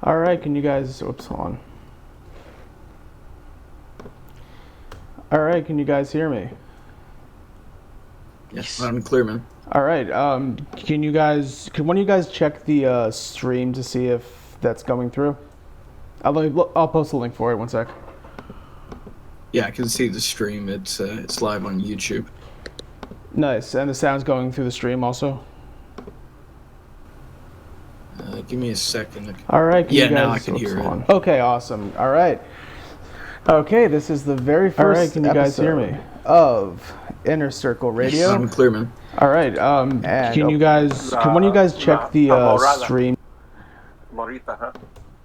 All right, can you guys? Oops, hold on. All right, can you guys hear me? Yes, loud and clear, man. All right. Can one of you guys check the stream to see if that's going through? I'll post a link for it. One sec. Yeah, I can see the stream. It's live on YouTube. Nice, and the sound's going through the stream also. Give me a second. All right. Yeah, now I can hear it. Okay, awesome. All right. Okay, this is the very first. All right, can you guys hear me? Of Inner Circle Radio. Yes, loud and clear, man. All right. Can one of you guys check the stream? Morita, huh?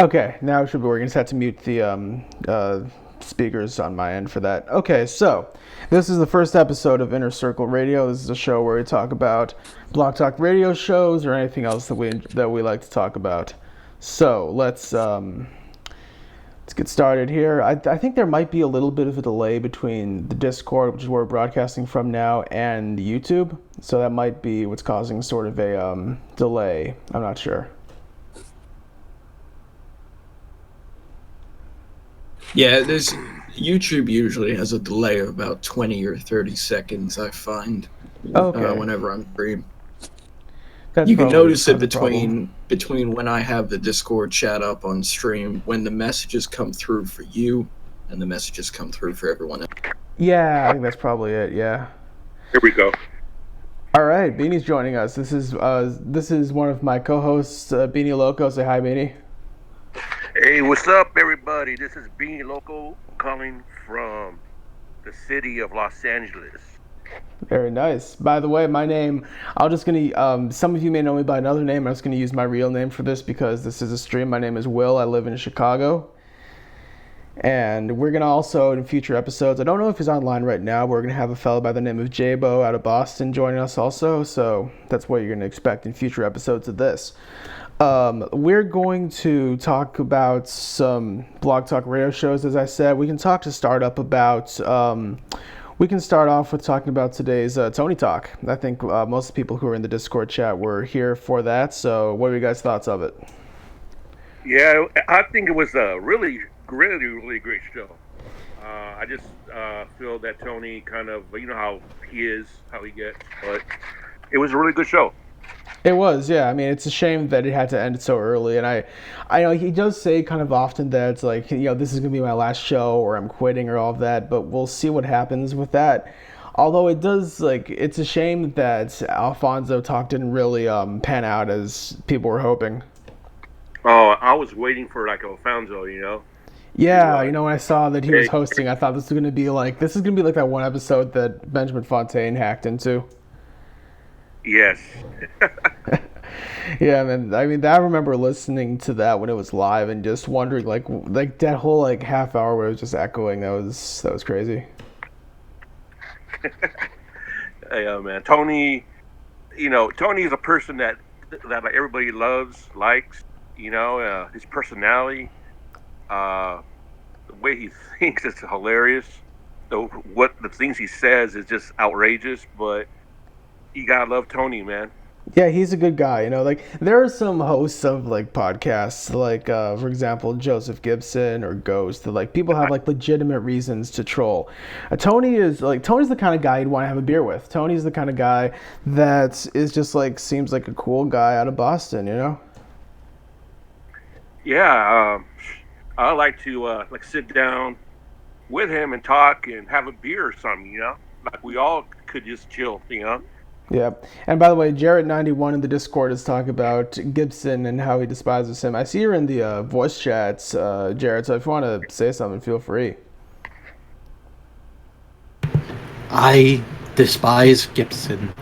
Okay, now it should be working. Just had to mute the speakers on my end for that. Okay, so this is the first episode of Inner Circle Radio. This is a show where we talk about Block Talk radio shows or anything else that we like to talk about. So let's get started here. I think there might be a little bit of a delay between the Discord, which is where we're broadcasting from now, and YouTube. So that might be what's causing sort of a delay. I'm not sure. Yeah, YouTube usually has a delay of about 20 or 30 seconds, I find, whenever I'm free. You can notice it between when I have the Discord chat up on stream, when the messages come through for you and the messages come through for everyone else. Yeah, I think that's probably it, yeah. Here we go. All right, Beanie's joining us. This is one of my co-hosts, Beanie Loco. Say hi, Beanie. Hey, what's up, everybody? This is Beanie Loco calling from the city of Los Angeles. Very nice. By the way, my name, some of you may know me by another name. I'm just going to use my real name for this because this is a stream. My name is Will. I live in Chicago. And we're going to also, in future episodes, I don't know if he's online right now, but we're going to have a fellow by the name of J-Bo out of Boston joining us also. So that's what you're going to expect in future episodes of this. We're going to talk about some Blog Talk radio shows, as I said. We can start off with talking about today's Tony Talk. I think most people who are in the Discord chat were here for that. So what are you guys' thoughts of it? Yeah, I think it was a really, really, really great show. I just feel that Tony kind of, you know how he gets, but it was a really good show. It was, yeah. I mean, it's a shame that it had to end so early, and I know he does say kind of often that it's like, this is gonna be my last show, or I'm quitting, or all of that. But we'll see what happens with that. Although it's a shame that Alfonso Talk didn't really pan out as people were hoping. Oh, I was waiting for like Alfonso, Yeah, when I saw that he was hosting, I thought this is gonna be like that one episode that Benjamin Fontaine hacked into. Yes. Yeah, man. I mean, I remember listening to that when it was live and just wondering, like that whole half hour where it was just echoing. That was crazy. Yeah, man. Tony, Tony is a person that like everybody likes. His personality, the way he thinks is hilarious. What the things he says is just outrageous, but you gotta love Tony, man. Yeah, he's a good guy. There are some hosts of podcasts, for example, Joseph Gibson or Ghost, that people have legitimate reasons to troll. Tony's the kind of guy you'd want to have a beer with. Tony's the kind of guy that is just seems like a cool guy out of Boston, Yeah, I like to sit down with him and talk and have a beer or something, like we all could just chill, Yeah, and by the way, Jarrett91 in the Discord is talking about Gibson and how he despises him. I see you're in the voice chats, Jarrett, so if you want to say something, feel free. I despise Gibson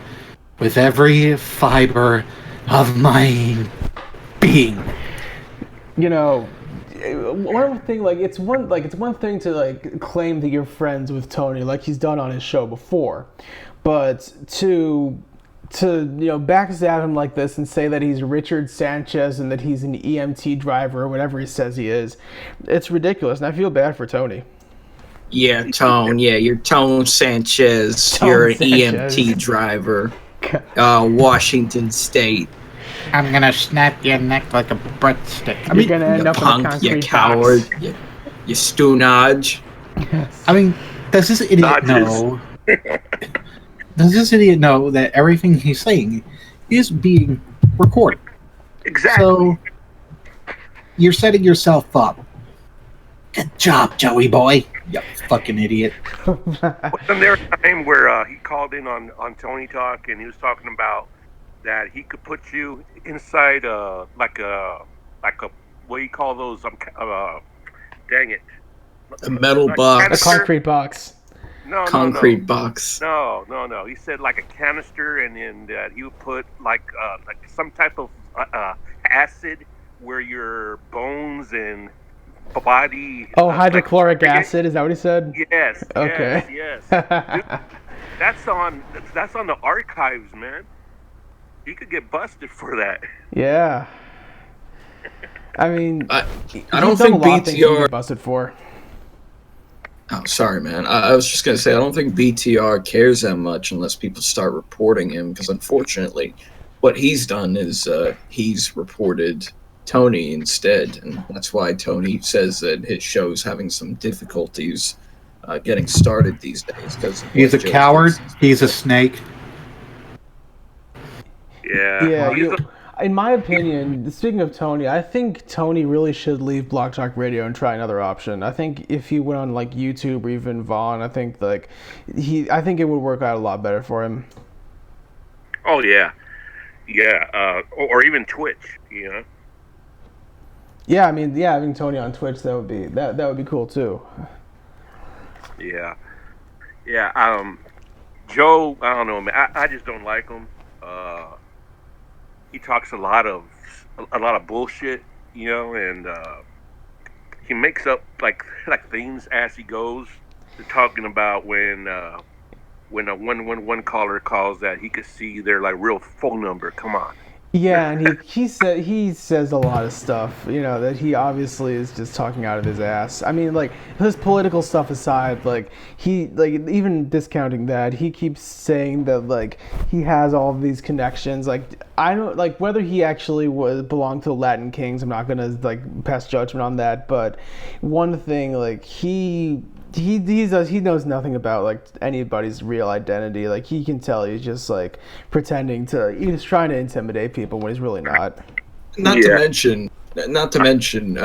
with every fiber of my being. One thing, it's one thing to claim that you're friends with Tony, like he's done on his show before. But to backstab him like this and say that he's Richard Sanchez and that he's an EMT driver or whatever he says he is, it's ridiculous, and I feel bad for Tony. Yeah, Tone. Yeah, you're Tone Sanchez. You're an EMT driver. Washington State. I'm gonna snap your neck like a breadstick. You're gonna end up in a concrete you coward. box. You stoonage. Yes. I mean, does this idiot know? Does this idiot know that everything he's saying is being recorded? Exactly. So you're setting yourself up. Good job, Joey boy. You fucking idiot. Wasn't there a time where he called in on Tony Talk and he was talking about that he could put you inside like a what do you call those? Dang it. A metal box. A concrete box. No, concrete box. No. He said like a canister, and then he would put like some type of acid where your bones and body. Oh, hydrochloric acid. Is that what he said? Yes. Okay. Yes. Dude, that's on the archives, man. You could get busted for that. Yeah. I mean, I don't think BTR busted for. Oh, sorry, man. I was just gonna say I don't think BTR cares that much unless people start reporting him, because unfortunately, what he's done is he's reported Tony instead, and that's why Tony says that his show's having some difficulties getting started these days. Because he's a coward. He's a snake. Yeah. In my opinion, speaking of Tony, I think Tony really should leave Block Talk Radio and try another option. I think if he went on like YouTube or even Vaughn, I think it would work out a lot better for him. Oh yeah, or even Twitch, you know. Yeah, I mean, having Tony on Twitch that would be cool too. Yeah. Joe, I don't know, man. I just don't like him. He talks a lot of bullshit, you know, and he makes up like things as he goes. They're talking about when a 111 caller calls that he could see their like real phone number. Come on. Yeah, and he says a lot of stuff, you know, that he obviously is just talking out of his ass. I mean, like, his political stuff aside, like, even discounting that, he keeps saying that, like, he has all of these connections. Like, I don't, like, whether he actually belonged to the Latin Kings, I'm not gonna, like, pass judgment on that, but one thing, like, he knows nothing about like anybody's real identity. Like, he can tell he's just like pretending he's trying to intimidate people when he's really not. Not to mention,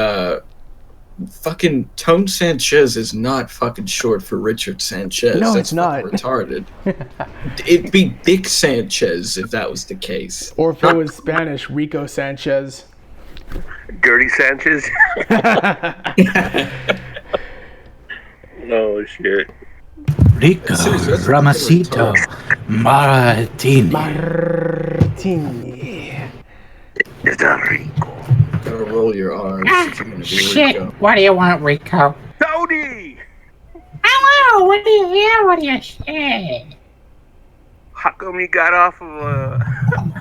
fucking Tone Sanchez is not fucking short for Richard Sanchez. No, That's it's not. Retarded. It'd be Dick Sanchez if that was the case. Or if it was Spanish, Rico Sanchez. Gertie Sanchez. Oh shit. Rico Ramasito Martini. It's a Rico. Gotta roll your R's if you're gonna be Shit, Rico. what do you want, Rico? Tony! Hello, what do you say? How come you got off of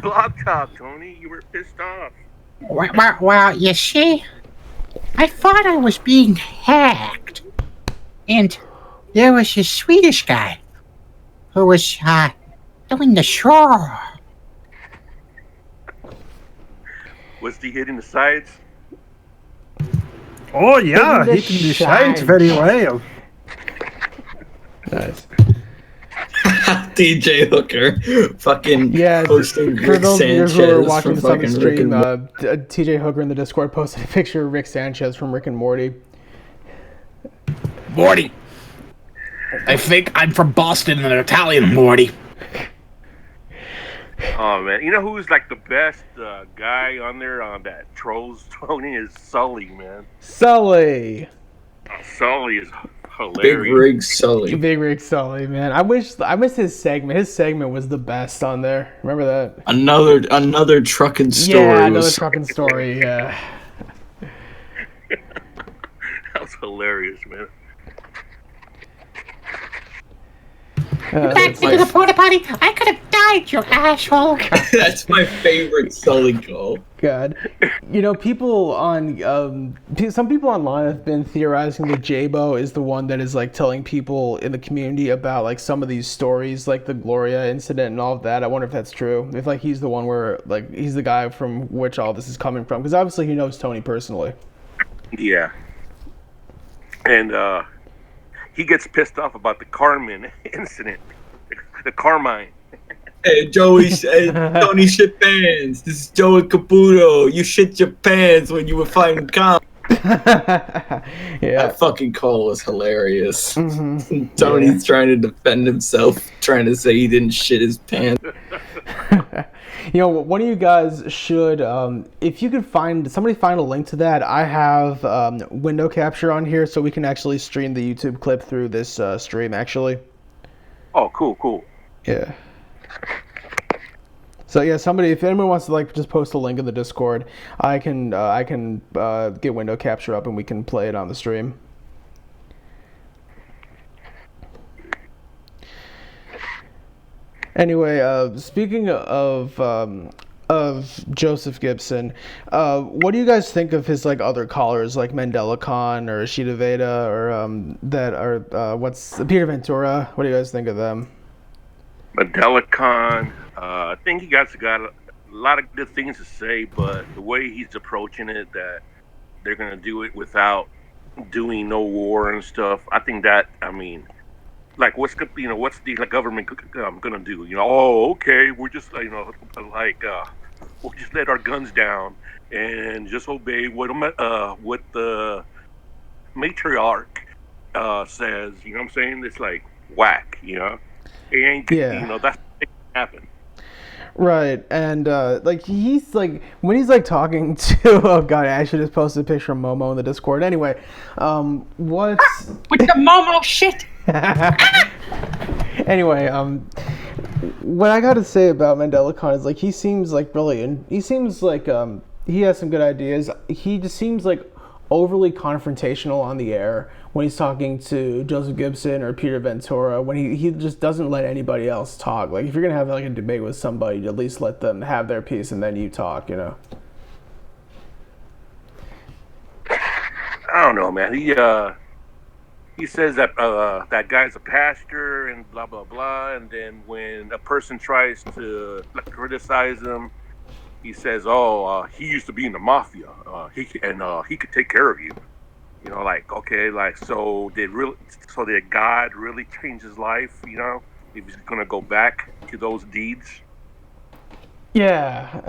Blog Talk, Tony? You were pissed off. Well, you see, I thought I was being hacked. And there was this Swedish guy who was doing the show. Was he hitting the sides? Oh yeah, he can do sides very well. Nice. DJ Hooker, fucking posting for Rick those Sanchez of you who are watching this on the fucking Rick stream, and TJ Hooker in the Discord posted a picture of Rick Sanchez from Rick and Morty. Morty. I think I'm from Boston and an Italian, Morty. Oh man, you know who's like the best guy on there that trolls Tony is Sully, man. Sully. Sully is hilarious. Big Rig Sully, man. I miss his segment. His segment was the best on there. Remember that? Another trucking story. Yeah, another trucking story. Yeah. That was hilarious, man. Back to the porta potty. I could have died, you asshole. That's my favorite Sully call. God, people on some people online have been theorizing that Jabo is the one that is like telling people in the community about like some of these stories, like the Gloria incident and all of that. I wonder if that's true. If like he's the one where like he's the guy from which all this is coming from, because obviously he knows Tony personally. Yeah, and he gets pissed off about the Carmen incident, the Carmine. Hey, Tony shit pants. This is Joey Caputo. You shit your pants when you were fighting Khan. Yeah, that fucking call was hilarious. Mm-hmm. Tony's trying to defend himself, trying to say he didn't shit his pants. One of you guys should, if you could find a link to that. I have window capture on here, so we can actually stream the YouTube clip through this stream. Actually. Oh, cool. Yeah. So yeah, if anyone wants to like just post a link in the Discord, I can get window capture up and we can play it on the stream. Anyway, speaking of Joseph Gibson, what do you guys think of his like other callers like Mandela Khan or Ishida Veda or what's Peter Ventura? What do you guys think of them? Mandela Khan, I think he got a lot of good things to say, but the way he's approaching it, that they're gonna do it without doing no war and stuff. I think that, like what's the government gonna do? Oh, okay, we're just we'll just let our guns down and just obey what the matriarch says. You know what I'm saying? It's like whack. It ain't. That's happen. Right, and like he's like when he's like talking to oh god, I should just posted a picture of Momo in the Discord. Anyway, what's with the Momo shit? Anyway, what I gotta say about Mandela Khan is like he seems like brilliant. He seems like he has some good ideas. He just seems like overly confrontational on the air when he's talking to Joseph Gibson or Peter Ventura, when he just doesn't let anybody else talk. Like if you're gonna have like a debate with somebody, at least let them have their piece and then you talk. I don't know, man. He says that that guy's a pastor and blah blah blah, and then when a person tries to criticize him, he says, "Oh, he used to be in the mafia. He could take care of you." So did God really change his life? If he's gonna go back to those deeds. Yeah,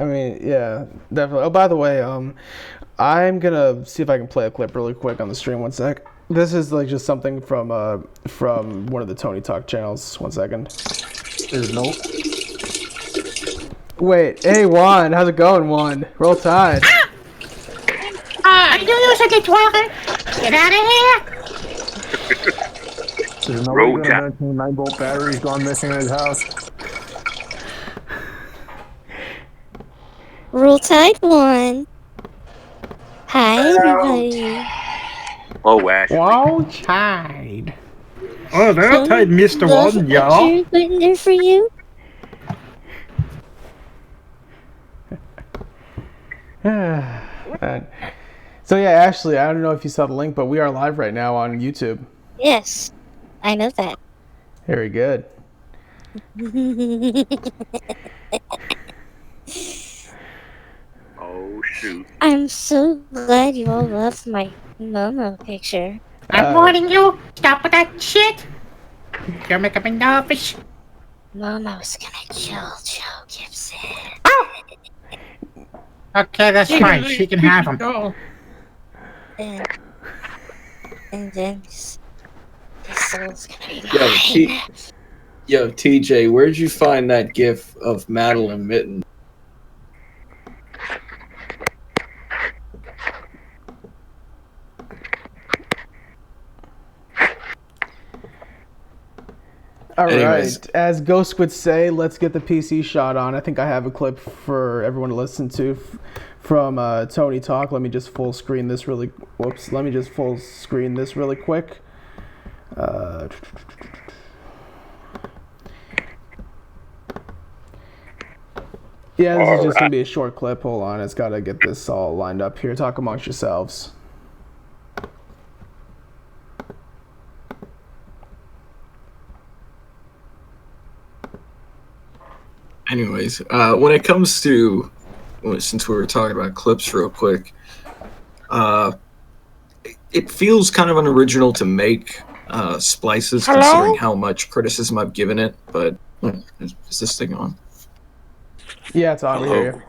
yeah, definitely. Oh, by the way, I'm gonna see if I can play a clip really quick on the stream. 1 sec. This is like just something from one of the Tony Talk channels. 1 second. There's no. Wait, hey Juan, how's it going, Juan? Roll Tide. You use a toilet. Get out of here. There's no way gonna mention 9-volt batteries gone missing in his house. Roll Tide 1. Hi, everybody. Oh, Ash. Roll Tide. Oh, that Tide missed one, y'all. Put in there for you. So yeah, Ashley, I don't know if you saw the link, but we are live right now on YouTube. Yes, I know that. Very good. Oh shoot! I'm so glad you all loved my Momo picture. I'm warning you. Stop with that shit. You're making me nervous. Momo's gonna kill Joe Gibson. Okay, that's fine. She can have him. And then his soul's gonna be Yo, TJ, where'd you find that gif of Madeline Mitten? Alright, as Ghost would say, let's get the PC shot on. I think I have a clip for everyone to listen to from Tony Talk. Let me just full screen this really quick. Yeah, this is just going to be a short clip. Hold on. It's got to get this all lined up here. Talk amongst yourselves. Anyways, when it comes to, since we were talking about clips real quick, it feels kind of unoriginal to make splices considering how much criticism I've given it, but is this thing on? Yeah, it's on. We hear you.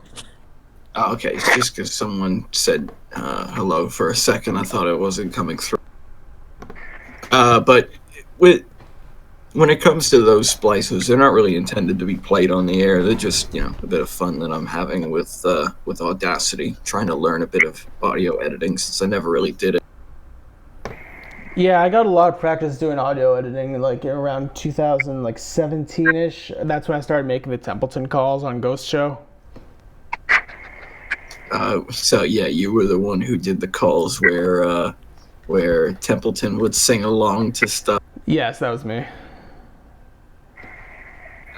Oh, okay, just because someone said hello for a second, I thought it wasn't coming through. But when it comes to those splices, they're not really intended to be played on the air. They're just, a bit of fun that I'm having with Audacity, trying to learn a bit of audio editing since I never really did it. Yeah, I got a lot of practice doing audio editing, like around 2017-ish. That's when I started making the Templeton calls on Ghost Show. So yeah, you were the one who did the calls where Templeton would sing along to stuff. Yes, that was me.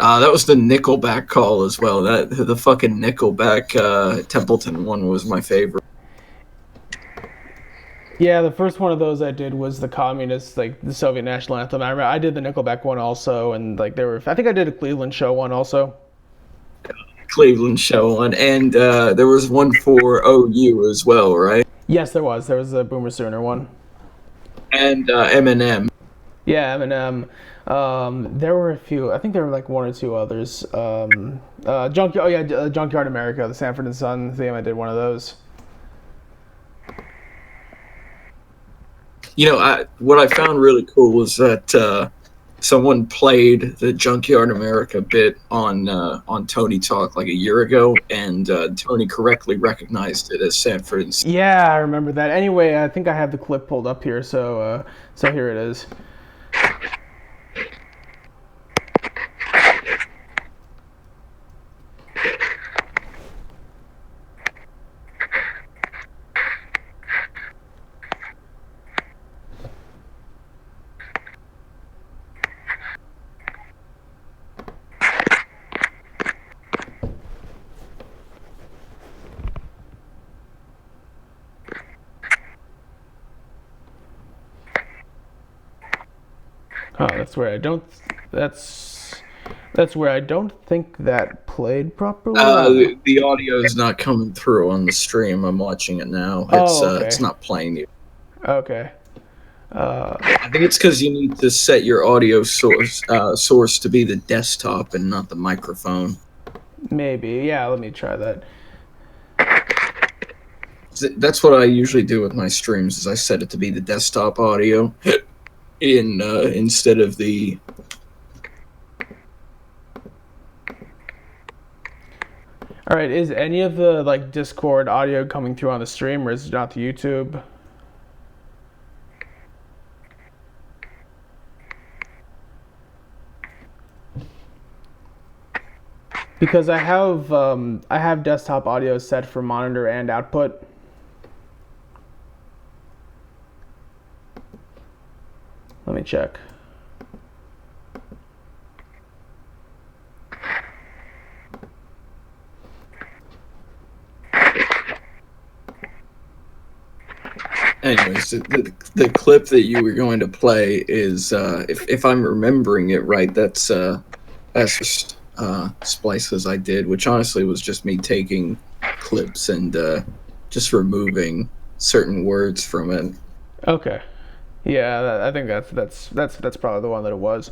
That was the Nickelback call as well. The fucking Nickelback Templeton one was my favorite. Yeah, the first one of those I did was the communist, like the Soviet national anthem. I did the Nickelback one also, and like I think I did a Cleveland show one also. Cleveland show one, and there was one for OU as well, right? Yes, there was. There was a Boomer Sooner one. And Eminem. Yeah, Eminem. There were a few. I think there were like one or two others. Junkyard America, the Sanford and Son theme. I did one of those. What I found really cool was that someone played the Junkyard America bit on Tony Talk like a year ago, and Tony correctly recognized it as Sanford and Son. Yeah, I remember that. Anyway, I think I have the clip pulled up here, so here it is. Oh, that's where I don't think that played properly. The audio is not coming through on the stream. I'm watching it now. It's not playing yet. Okay. I think it's because you need to set your audio source to be the desktop and not the microphone. Maybe. Yeah, let me try that. That's what I usually do with my streams. Is I set it to be the desktop audio instead of the. All right, is any of the Discord audio coming through on the stream, or is it not the YouTube? Because I have desktop audio set for monitor and output. Let me check. Anyways, the clip that you were going to play is, if I'm remembering it right, that's just splices I did, which honestly was just me taking clips and just removing certain words from it. Okay. Yeah, I think that's probably the one that it was.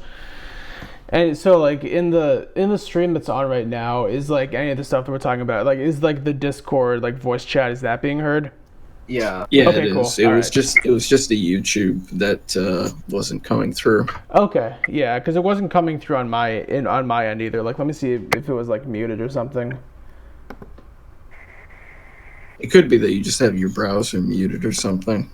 And so in the stream that's on right now, is any of the stuff that we're talking about, is the Discord voice chat, is that being heard? Yeah, okay, it cool. is. It was just a YouTube that wasn't coming through. Okay, yeah, because it wasn't coming through on my end either. Let me see if it was muted or something. It could be that you just have your browser muted or something.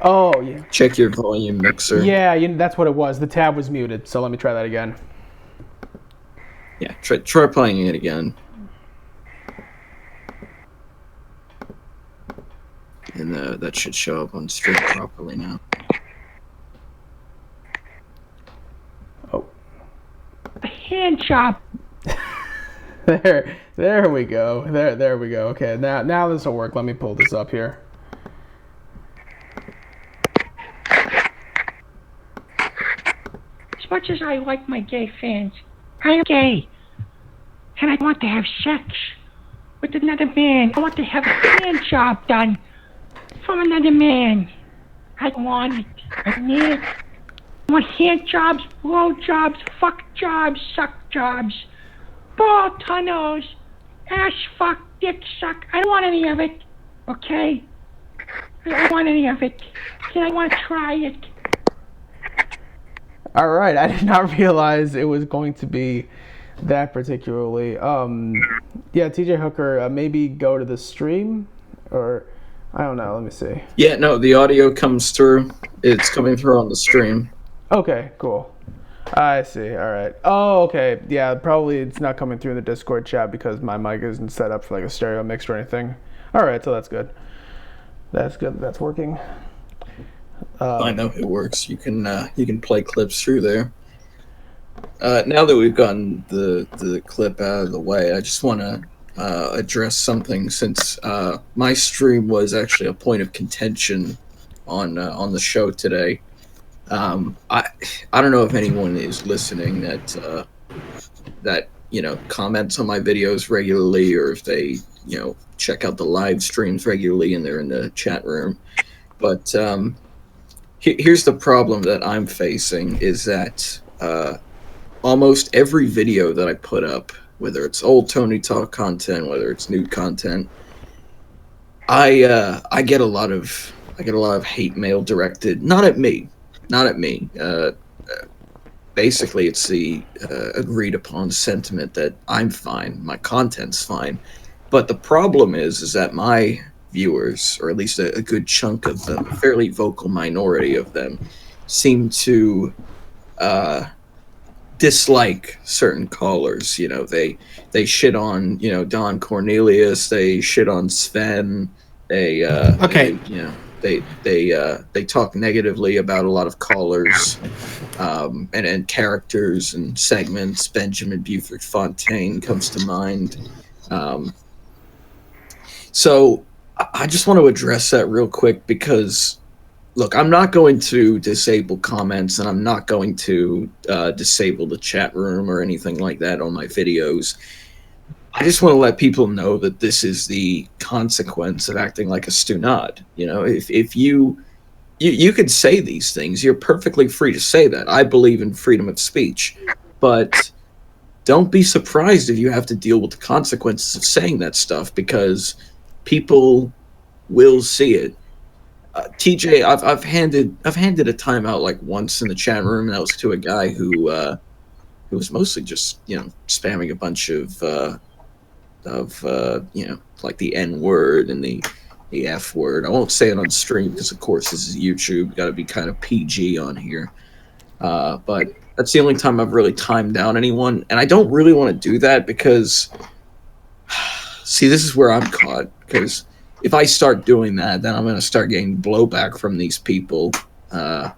Oh, yeah. Check your volume mixer. Yeah, that's what it was. The tab was muted, so let me try that again. Yeah, try playing it again. And that should show up on stream properly now. Oh. A hand job. There we go. There we go. Okay, now this will work. Let me pull this up here. As much as I like my gay fans, I am gay. And I want to have sex with another man. I want to have a hand job done from another man. I want it. I need it. I want hand jobs, blow jobs, fuck jobs, suck jobs, ball tunnels, ass fuck, dick suck. I don't want any of it. Okay? I don't want any of it. And I want to try it. All right, I did not realize it was going to be that particularly. Yeah, TJ Hooker, maybe go to the stream, or I don't know. Let me see. Yeah, no, the audio comes through. It's coming through on the stream. Okay, cool. I see. All right. Oh, okay. Yeah, probably it's not coming through in the Discord chat because my mic isn't set up for like a stereo mix or anything. All right, so that's good. That's good. That's working. I know it works. You can play clips through there. Now that we've gotten the clip out of the way, I just want to address something since my stream was actually a point of contention on the show today. I don't know if anyone is listening that comments on my videos regularly, or if they check out the live streams regularly and they're in the chat room. But here's the problem that I'm facing is that almost every video that I put up, whether it's old Tony Talk content, whether it's new content, I get a lot of hate mail directed not at me. Basically, it's the agreed upon sentiment that I'm fine, my content's fine, but the problem is that my viewers, or at least a good chunk of them, a fairly vocal minority of them, seem to dislike certain callers. They shit on Don Cornelius, they shit on Sven, they they talk negatively about a lot of callers and characters and segments. Benjamin Buford Fontaine comes to mind. So I just want to address that real quick because, look, I'm not going to disable comments, and I'm not going to disable the chat room or anything like that on my videos. I just want to let people know that this is the consequence of acting like a stunad. If you could say these things, you're perfectly free to say that. I believe in freedom of speech, but don't be surprised if you have to deal with the consequences of saying that stuff, because people will see it. TJ, I've handed a timeout like once in the chat room, and that was to a guy who was mostly just spamming a bunch of like the N word and the F word. I won't say it on stream because of course this is YouTube. Got to be kind of PG on here. But that's the only time I've really timed down anyone, and I don't really want to do that because, see, this is where I'm caught. Because if I start doing that, then I'm going to start getting blowback from these people. Yeah,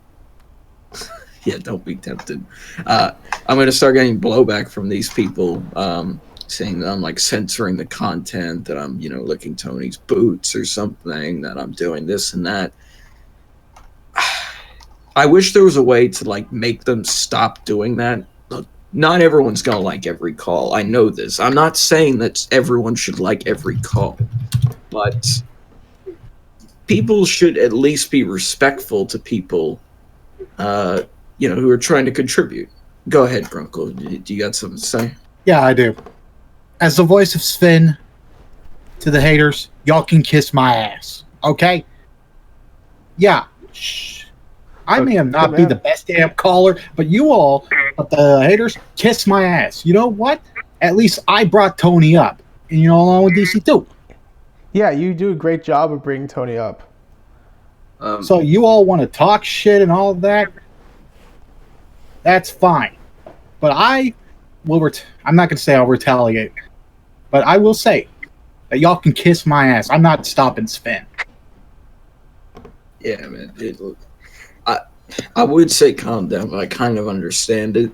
don't be tempted. I'm going to start getting blowback from these people, saying that I'm like censoring the content, that I'm licking Tony's boots or something, that I'm doing this and that. I wish there was a way to like make them stop doing that. Look, not everyone's gonna like every call. I know this. I'm not saying that everyone should like every call, but people should at least be respectful to people, who are trying to contribute. Go ahead, Grunkle. Do you got something to say? Yeah, I do. As the voice of Sven to the haters, y'all can kiss my ass. Okay? Yeah. Shh. I may not be the best damn caller, but the haters, kiss my ass. You know what? At least I brought Tony up. And along with DC too. Yeah, you do a great job of bringing Tony up. So you all want to talk shit and all of that? That's fine. But I will I'm not going to say I'll retaliate. But I will say that y'all can kiss my ass. I'm not stopping Sven. Yeah, man. I would say calm down, but I kind of understand it.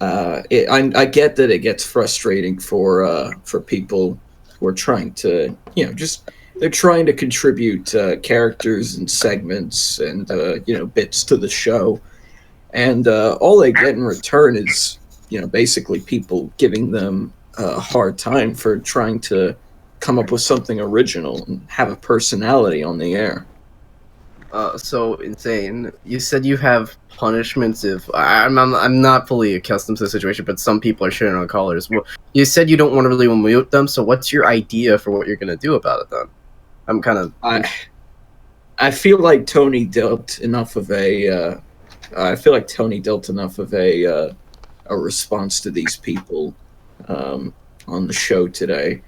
I get that it gets frustrating for people who are trying to, they're trying to contribute characters and segments and bits to the show, and all they get in return is basically people giving them a hard time for trying to come up with something original and have a personality on the air. So Insane, you said you have punishments if I'm not fully accustomed to the situation, but some people are shitting on callers. Well, you said you don't want to really mute them, so what's your idea for what you're gonna do about it then? I'm kind of. I feel like Tony dealt enough of a response to these people on the show today.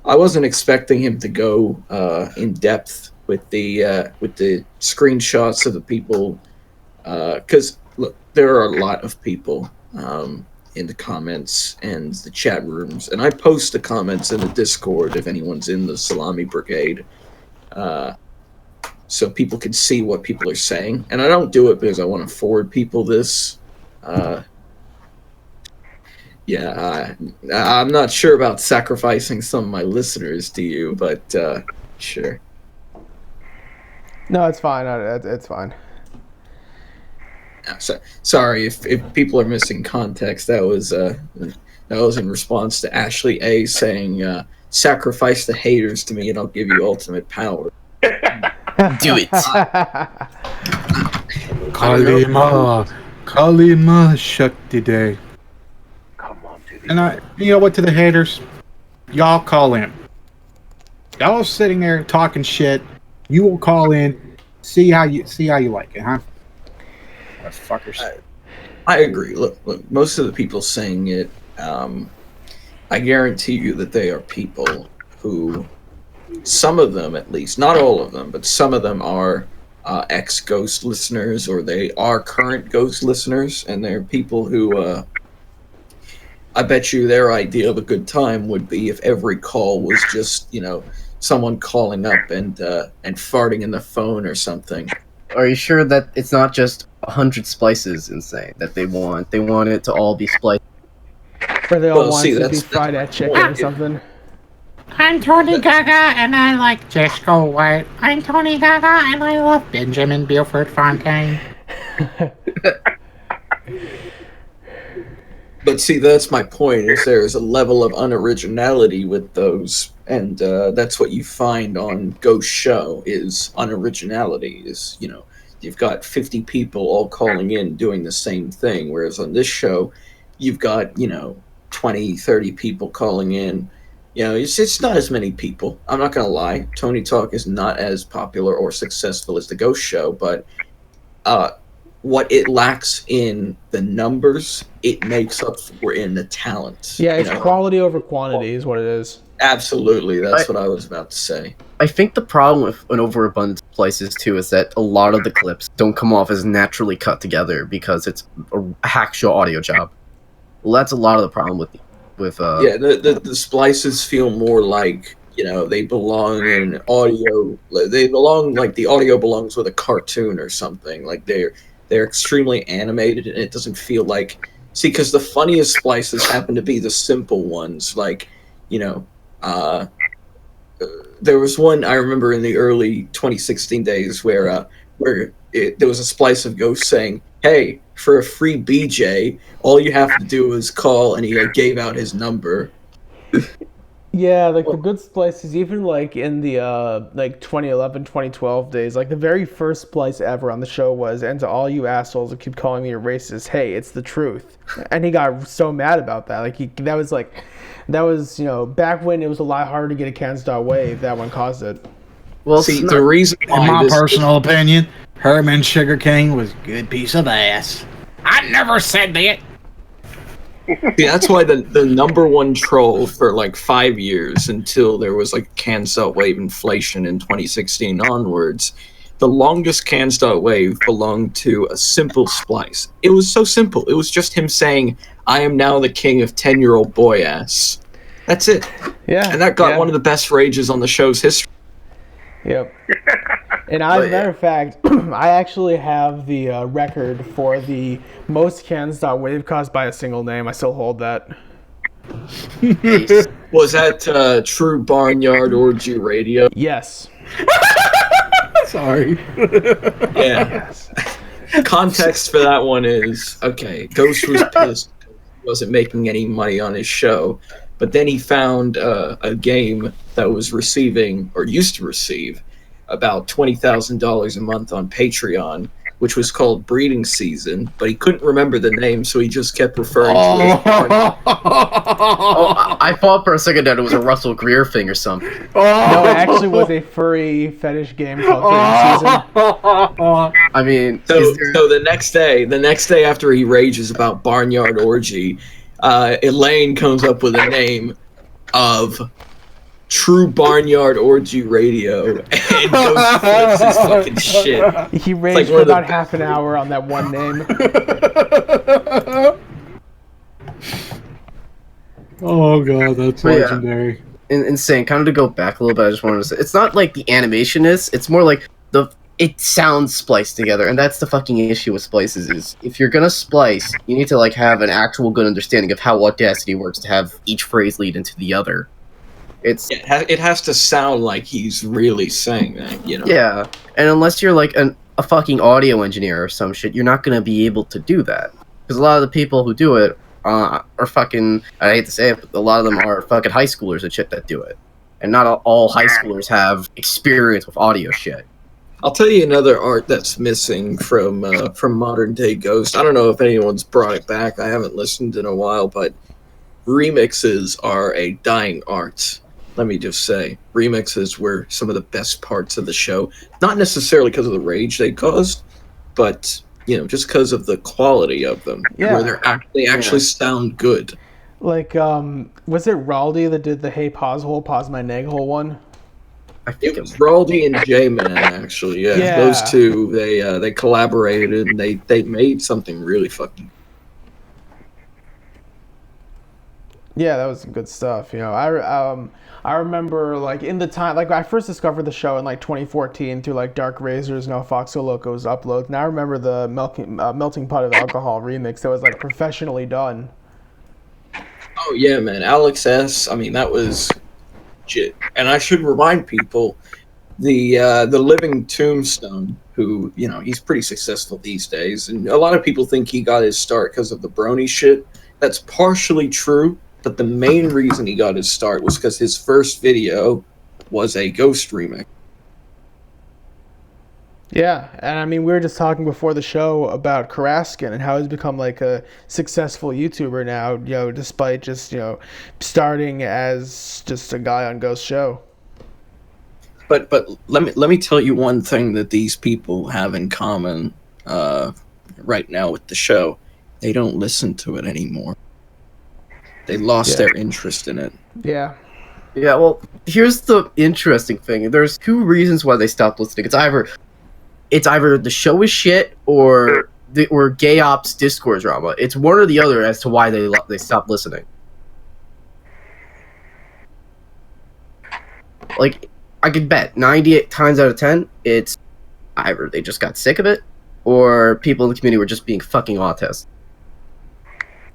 I wasn't expecting him to go in depth with the screenshots of the people, because look, there are a lot of people in the comments and the chat rooms, and I post the comments in the Discord if anyone's in the Salami Brigade, so people can see what people are saying. And I don't do it because I want to forward people this. I'm not sure about sacrificing some of my listeners to you, but sure. No, it's fine. It's fine. Sorry if people are missing context. That was in response to Ashley A saying, "Sacrifice the haters to me, and I'll give you ultimate power." Do it. Kalima Shakti Day. And you know what, to the haters, y'all call in. Y'all sitting there talking shit. You will call in, see how you like it, huh? Fuckers. I agree. Look, most of the people saying it, I guarantee you that they are people who, some of them at least, not all of them, but some of them are ex-Ghost listeners, or they are current Ghost listeners, and they're people who, I bet you their idea of a good time would be if every call was just, someone calling up and farting in the phone or something. Are you sure that it's not just 100 splices, Insane, that they want? They want it to all be spliced. Or they all want to be fried at chicken or something. I'm Tony Gaga and I like Jesco White. I'm Tony Gaga and I love Benjamin Buford Fontaine. But see, that's my point, is there's a level of unoriginality with those, and that's what you find on Ghost Show, is unoriginality, is, you've got 50 people all calling in doing the same thing, whereas on this show, you've got, 20, 30 people calling in. It's not as many people. I'm not going to lie. Tony Talk is not as popular or successful as the Ghost Show, but what it lacks in the numbers, it makes up for in the talent. Yeah, it's quality over quantity is what it is. Absolutely, that's what I was about to say. I think the problem with an overabundance of places too is that a lot of the clips don't come off as naturally cut together because it's a hack show audio job. Well, that's a lot of the problem with the splices feel more like they belong in audio. They belong like the audio belongs with a cartoon or something. Like they're extremely animated, and it doesn't feel like... See, because the funniest splices happen to be the simple ones. Like, there was one I remember in the early 2016 days where there was a splice of Ghost saying, "Hey, for a free BJ, all you have to do is call," and he gave out his number. Yeah, like the good splices, even like in the 2011, 2012 days, like the very first splice ever on the show was, "And to all you assholes who keep calling me a racist, hey, it's the truth." And he got so mad about that. That was back when it was a lot harder to get a Kansas.Wave. That one caused it. Well, see, the reason in my personal opinion, Herman Sugar King was a good piece of ass. I never said that. See, that's why the number one troll for like 5 years, until there was like Kansas.Wave inflation in 2016 onwards, the longest Kansas.Wave belonged to a simple splice. It was so simple. It was just him saying, "I am now the king of 10-year-old boy ass." That's it. Yeah. And that got one of the best rages on the show's history. Yep. And as a matter of fact, I actually have the record for the most cans.wave caused by a single name. I still hold that. Was that True Barnyard Orgy Radio? Yes. Sorry. Yeah. Context for that one is, okay, Ghost was pissed he wasn't making any money on his show, but then he found a game that was receiving, or used to receive, about $20,000 a month on Patreon, which was called Breeding Season, but he couldn't remember the name, so he just kept referring to it. I thought for a second that it was a Russell Greer thing or something. No, it actually was a furry fetish game called Breeding Season. I mean, so the next day after he rages about Barnyard Orgy, Elaine comes up with a name of True Barnyard Orgy Radio, and Ghost flips his fucking shit. He raged for about half an hour on that one name. Oh god, that's legendary. Insane. Kind of to go back a little bit, I just wanted to say, it's not like the animation is, it's more like it sounds spliced together, and that's the fucking issue with splices, is if you're gonna splice, you need to like have an actual good understanding of how Audacity works to have each phrase lead into the other. It has to sound like he's really saying that, you know? Yeah, and unless you're like a fucking audio engineer or some shit, you're not gonna be able to do that. Because a lot of the people who do it are fucking, I hate to say it, but a lot of them are fucking high schoolers and shit that do it. And not all high schoolers have experience with audio shit. I'll tell you another art that's missing from modern day Ghost. I don't know if anyone's brought it back. I haven't listened in a while, but remixes are a dying art. Let me just say, remixes were some of the best parts of the show. Not necessarily because of the rage they caused, but just because of the quality of them, where they actually sound good. Like, was it Raldi that did the "Hey Pause Hole, Pause My Neg Hole" one? I think it was Raldi and J-Man, actually. Yeah, those two they collaborated and they made something really fucking. Yeah, that was some good stuff. I remember, like, in the time, like, I first discovered the show in, like, 2014 through, like, Dark Razors, No Foxo Locos uploads. And I remember the Melting Pot of Alcohol remix that was, like, professionally done. Oh, yeah, man. Alex S., I mean, that was legit. And I should remind people, the Living Tombstone, who, he's pretty successful these days. And a lot of people think he got his start because of the brony shit. That's partially true. But the main reason he got his start was because his first video was a Ghost remix. Yeah, and I mean, we were just talking before the show about Karaskin and how he's become like a successful YouTuber now, despite just, starting as just a guy on Ghost Show. But let me tell you one thing that these people have in common right now with the show. They don't listen to it anymore. They lost their interest in it. Yeah. Yeah, well, here's the interesting thing. There's two reasons why they stopped listening. It's either the show is shit or gay ops Discord drama. It's one or the other as to why they stopped listening. Like, I could bet 98 times out of 10, it's either they just got sick of it or people in the community were just being fucking autists.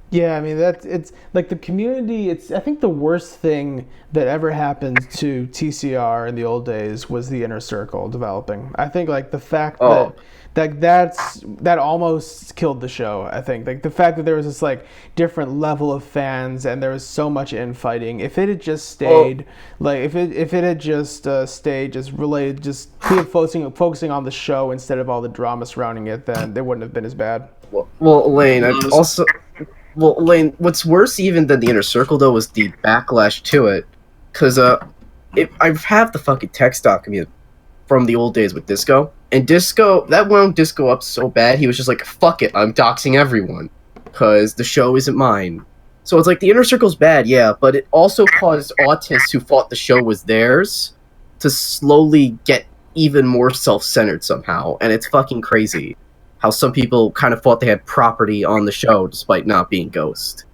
Yeah, I mean, it's like the community. I think the worst thing that ever happened to TCR in the old days was the inner circle developing. I think like the fact that almost killed the show. I think like the fact that there was this like different level of fans and there was so much infighting. If it had just stayed if it had just stayed just related, just focusing on the show instead of all the drama surrounding it, then it wouldn't have been as bad. Well, Elaine, Well, Elaine, what's worse even than the inner circle, though, was the backlash to it. Because I have the fucking text document from the old days with Disco. And that wound Disco up so bad, he was just like, fuck it, I'm doxing everyone. Because the show isn't mine. So it's like, the inner circle's bad, yeah, but it also caused autists who thought the show was theirs to slowly get even more self-centered somehow. And it's fucking crazy. How some people kind of thought they had property on the show despite not being Ghost.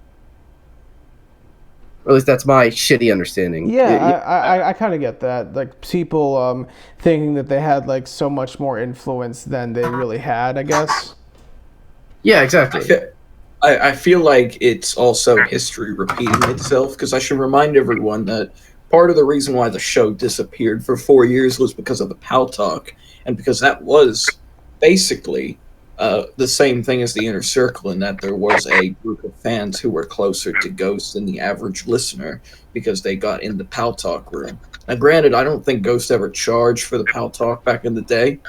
Or at least that's my shitty understanding. Yeah, I kind of get that. Like people thinking that they had like so much more influence than they really had, I guess. Yeah, exactly. I feel like it's also history repeating itself, because I should remind everyone that part of the reason why the show disappeared for 4 years was because of the Paltalk, and because that was basically the same thing as the Inner Circle, in that there was a group of fans who were closer to Ghost than the average listener because they got in the Paltalk room. Now, granted, I don't think Ghost ever charged for the Paltalk back in the day,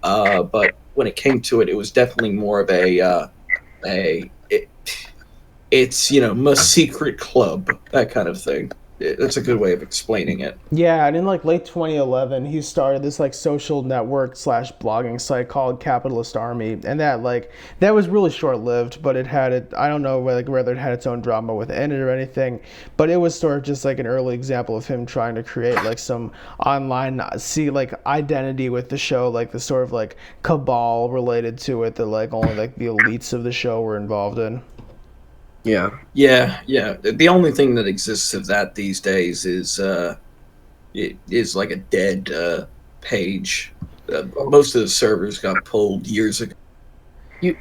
but when it came to it, it was definitely more of it's, you know, my secret club, that kind of thing. That's a good way of explaining it. Yeah, and in like late 2011, he started this like social network / blogging site called Capitalist Army, and that was really short lived, but I don't know whether it had its own drama within it or anything, but it was sort of just like an early example of him trying to create like some online identity with the show, like the sort of like cabal related to it that like only like the elites of the show were involved in. Yeah. The only thing that exists of that these days is it is like a dead page. Most of the servers got pulled years ago. You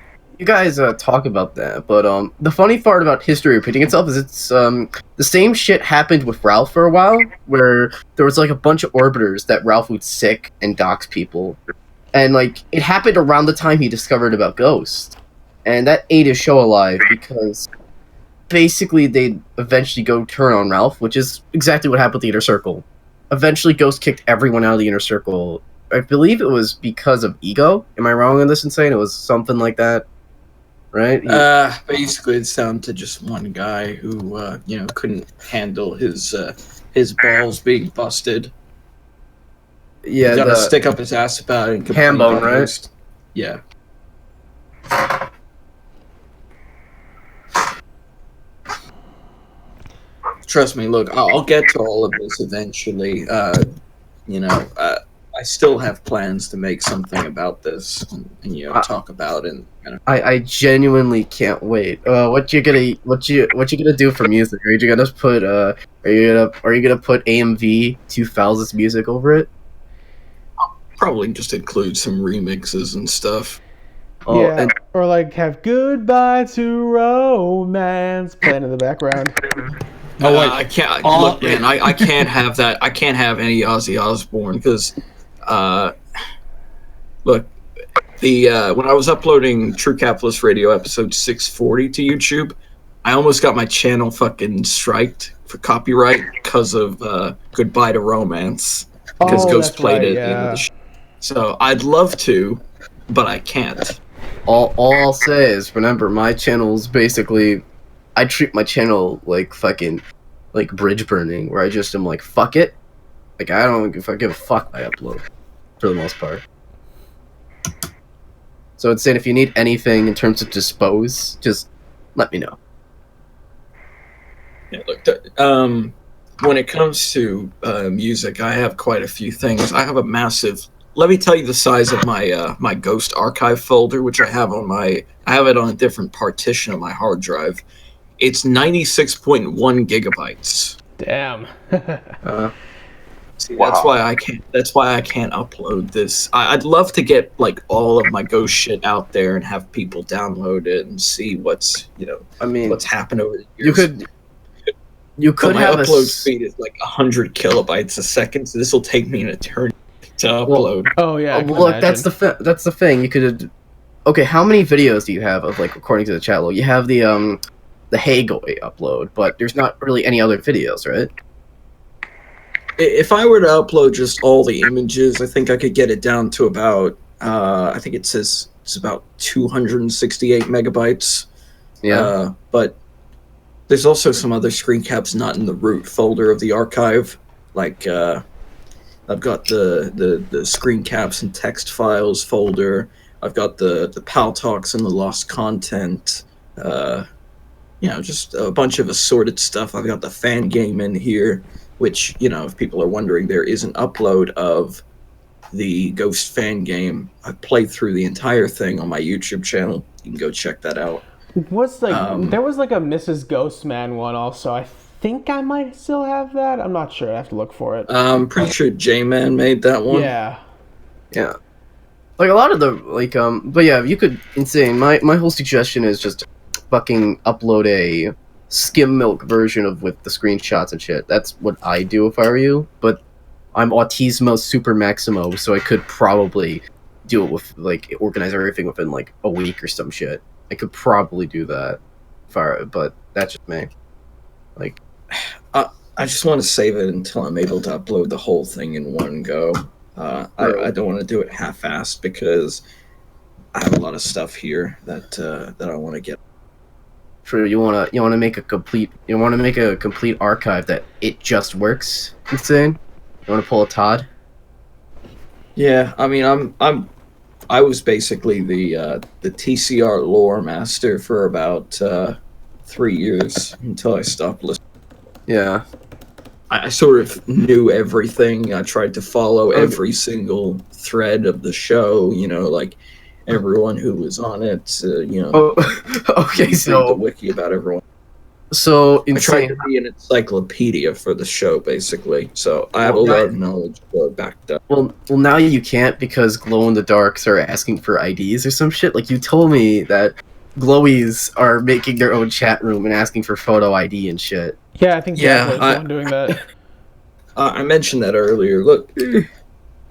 guys talk about that, but the funny part about history repeating itself is it's the same shit happened with Ralph for a while, where there was like a bunch of orbiters that Ralph would sick and dox people, and like it happened around the time he discovered about Ghost, and that ate his show alive because basically they'd eventually go turn on Ralph, which is exactly what happened with the Inner Circle. Eventually Ghost kicked everyone out of the Inner Circle. I believe it was because of ego. Am I wrong on this in saying it was something like that? Right? Basically it's down to just one guy who couldn't handle his balls being busted. Yeah, he got to stick up his ass about it and ham bone, right? Yeah. Trust me, look, I'll get to all of this eventually. I still have plans to make something about this and talk about it. I genuinely can't wait. What you gonna do for music? Are you gonna put AMV 2000's music over it? I'll probably just include some remixes and stuff. Yeah, or like have "Goodbye to Romance" playing in the background. I can't look, man. I can't have that. I can't have any Ozzy Osbourne because, look, when I was uploading True Capitalist Radio episode 640 to YouTube, I almost got my channel fucking striked for copyright because of "Goodbye to Romance" because Ghost played it at the end of the show. So I'd love to, but I can't. All I'll say is, remember, my channel's basically. I treat my channel like fucking like bridge burning, where I just am like, fuck it. Like I don't give a fuck I upload for the most part. So it's saying if you need anything in terms of dispose, just let me know. Yeah, look, when it comes to music, I have quite a few things. I have a massive. Let me tell you the size of my my Ghost archive folder, which I have it on a different partition on my hard drive. It's 96.1 gigabytes. Damn. See, that's why I can't. That's why I can't upload this. I'd love to get like all of my Ghost shit out there and have people download it and see what's what's happened over the years. You could my have upload speed is like 100 kilobytes a second, so this will take me an eternity to upload. Oh yeah. Look, that's the thing. You could. Okay, how many videos do you have of like according to the chat log? You have the Hagoy upload, but there's not really any other videos, right? If I were to upload just all the images, I think I could get it down to about, I think it says it's about 268 megabytes. Yeah. But there's also some other screen caps not in the root folder of the archive. Like, I've got the screen caps and text files folder. I've got the Paltalks and the lost content. Just a bunch of assorted stuff. I've got the fan game in here, which, if people are wondering, there is an upload of the Ghost fan game. I played through the entire thing on my YouTube channel. You can go check that out. There was like a Mrs. Ghostman one also. I think I might still have that. I'm not sure. I have to look for it. I'm pretty sure J-Man made that one. Yeah. Yeah. Like a lot of the but yeah, you could insane. My whole suggestion is just fucking upload a skim milk version with the screenshots and shit. That's what I do if I were you. But I'm Autismo Super Maximo, so I could probably do it with like organize everything within like a week or some shit. I could probably do that, but that's just me. Like, I just want to save it until I'm able to upload the whole thing in one go. I don't want to do it half-assed because I have a lot of stuff here that I want to get. True, you wanna make a complete archive that it just works. Insane. You wanna pull a Todd? Yeah, I mean, I was basically the TCR lore master for about 3 years until I stopped listening. Yeah. I sort of knew everything. I tried to follow every single thread of the show, like everyone who was on it, okay, so the wiki about everyone. So I tried to be an encyclopedia for the show, basically. So I have a lot of knowledge backed up. Well, now you can't because Glow in the Darks are asking for IDs or some shit. Like you told me that Glowies are making their own chat room and asking for photo ID and shit. Yeah, I think Jackler's the one doing that. I mentioned that earlier. Look,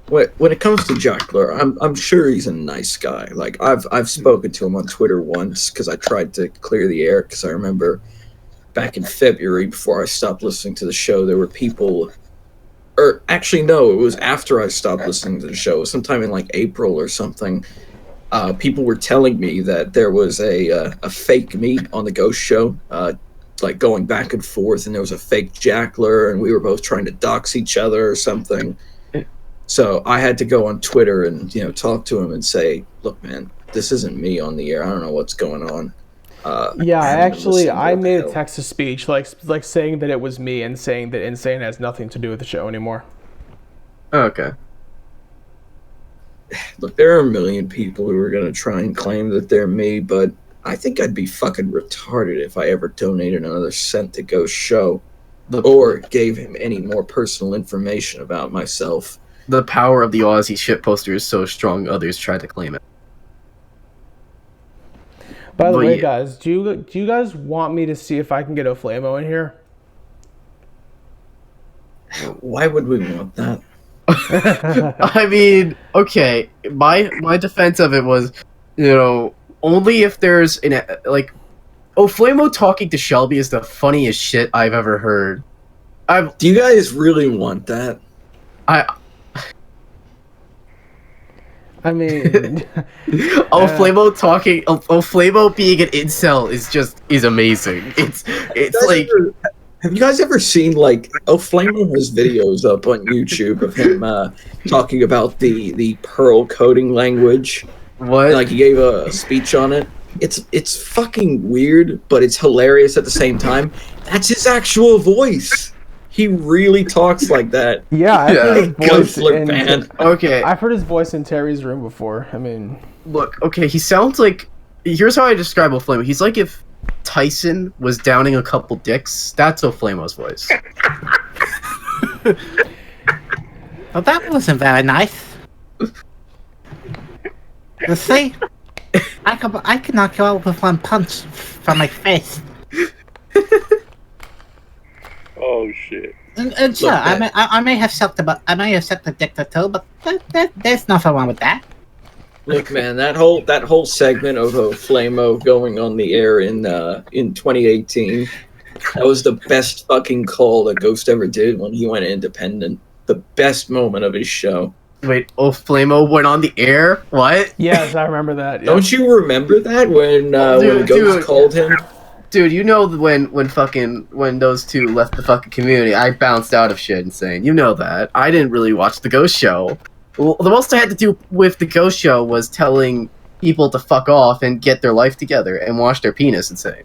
when it comes to Jackler, I'm sure he's a nice guy. Like I've spoken to him on Twitter once because I tried to clear the air because I remember back in February before I stopped listening to the show, there were people, or actually no, it was after I stopped listening to the show, sometime in like April or something. People were telling me that there was a fake meet on the Ghost Show, like going back and forth, and there was a fake Jackler, and we were both trying to dox each other or something. So I had to go on Twitter and talk to him and say, "Look, man, this isn't me on the air. I don't know what's going on." I made a text to speech, like saying that it was me and saying that Insane has nothing to do with the show anymore. Oh, okay. Look, there are a million people who are gonna try and claim that they're me, but I think I'd be fucking retarded if I ever donated another cent to Ghost Show or gave him any more personal information about myself. The power of the Aussie shitposter is so strong, others try to claim it. By the way, guys, do you guys want me to see if I can get Oflamo in here? Why would we want that? I mean, okay, my defense of it was, only if there's Oflamo talking to Shelby is the funniest shit I've ever heard. Do you guys really want that? I mean, Oflamo being an incel is amazing. It's like. Have you guys ever seen Oflamo has videos up on YouTube of him talking about the Perl coding language? What? Like he gave a speech on it. It's fucking weird, but it's hilarious at the same time. That's his actual voice. He really talks like that. Yeah, I've heard his voice okay. I've heard his voice in Terry's room before. I mean, look, okay, he sounds like. Here's how I describe Oflamo. He's like if Tyson was downing a couple dicks. That's Oflamo's voice. Well, that wasn't very nice. You see, I can knock you out with one punch from my face. Oh shit! And sure, I may have sucked a dick or two, but there's nothing wrong with that. Look, man, that whole segment of Oflamo going on the air in 2018, that was the best fucking call that Ghost ever did when he went independent. The best moment of his show. Wait, Oflamo went on the air? What? Yes, I remember that. Yeah. Don't you remember that when Ghost called him? Dude, when those two left the fucking community, I bounced out of shit Insane. You know that. I didn't really watch the Ghost Show. Well, the most I had to do with the Ghost Show was telling people to fuck off and get their life together and wash their penis. Insane.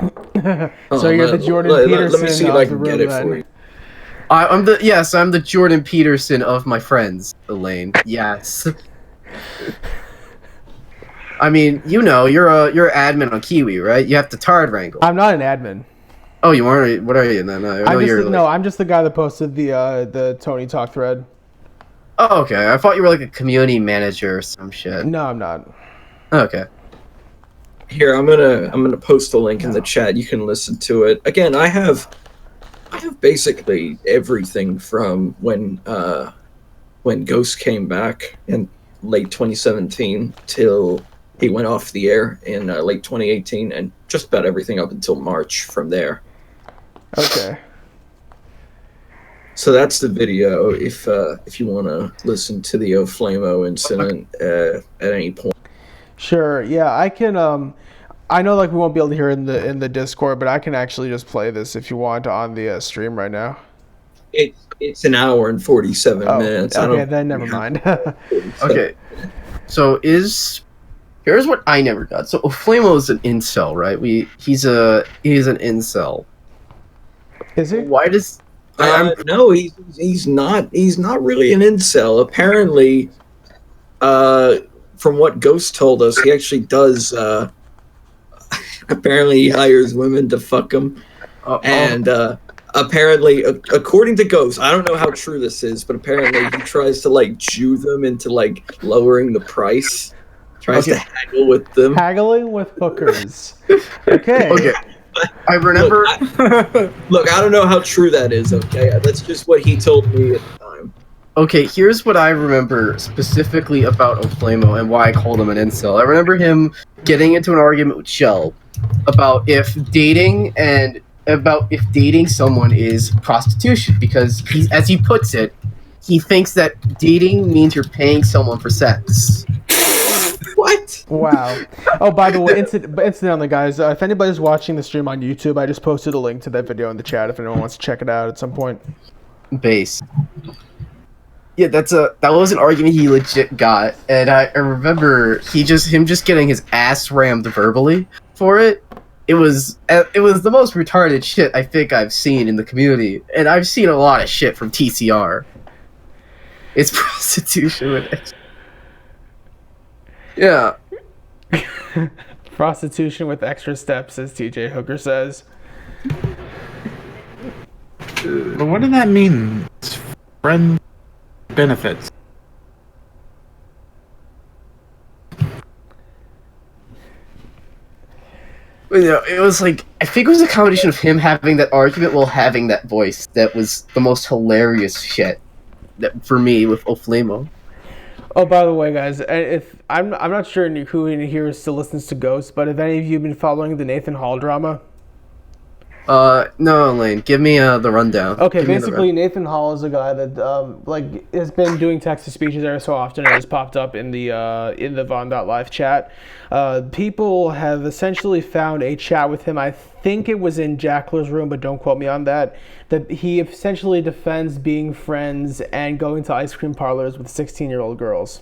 So you're the Jordan Peterson. Let me see if I can get it for you. I'm the Jordan Peterson of my friends, Elaine. Yes. I mean, you're admin on Kiwi, right? You have to Tard wrangle. I'm not an admin. Oh, you are? What are you then? I'm just the guy that posted the Tony Talk thread. Oh, okay. I thought you were like a community manager or some shit. No, I'm not. Okay. Here, I'm gonna post a link in the chat. You can listen to it. Again, I have basically everything from when Ghost came back in late 2017 till he went off the air in late 2018, and just about everything up until March from there. Okay. So that's the video. If you want to listen to the Oflamo incident at any point. Sure. Yeah, I can. I know, like, we won't be able to hear it in the Discord, but I can actually just play this if you want on the stream right now. It's an hour and 47 minutes. Okay, then never mind. Okay. So here's what I never got. So Oflamo is an incel, right? He's an incel. Is he? Why does? No, he's not. He's not really an incel. Apparently, from what Ghost told us, he actually does. Apparently, he hires women to fuck him, and apparently, according to Ghost, I don't know how true this is, but apparently, he tries to like Jew them into like lowering the price. Tries to haggle with them. Haggling with hookers. Okay. Okay. I remember. Look, I don't know how true that is. Okay, that's just what he told me at the time. Okay, here's what I remember specifically about Oflamo and why I called him an incel. I remember him getting into an argument with Shell about if dating someone is prostitution, because as he puts it, he thinks that dating means you're paying someone for sex. What? Wow. Oh, by the way, incidentally, guys, if anybody's watching the stream on YouTube, I just posted a link to that video in the chat if anyone wants to check it out at some point. Base. Yeah, that was an argument he legit got, and I remember him just getting his ass rammed verbally for it. It was the most retarded shit I think I've seen in the community, and I've seen a lot of shit from TCR. It's prostitution with yeah. Prostitution with extra steps, as TJ Hooker says. But what did that mean? It's friend benefits. You know, it was like, I think it was a combination of him having that argument while having that voice that was the most hilarious shit for me with Oflamo. Oh, by the way, guys, if I'm not sure who in here still listens to Ghost, but have any of you been following the Nathan Hall drama? No, Lane. Give me the rundown. Okay, basically, Nathan Hall is a guy that has been doing text-to-speeches every so often and has popped up in the Von.Live chat. People have essentially found a chat with him. I think it was in Jackler's room, but don't quote me on that. That he essentially defends being friends and going to ice cream parlors with 16-year-old girls.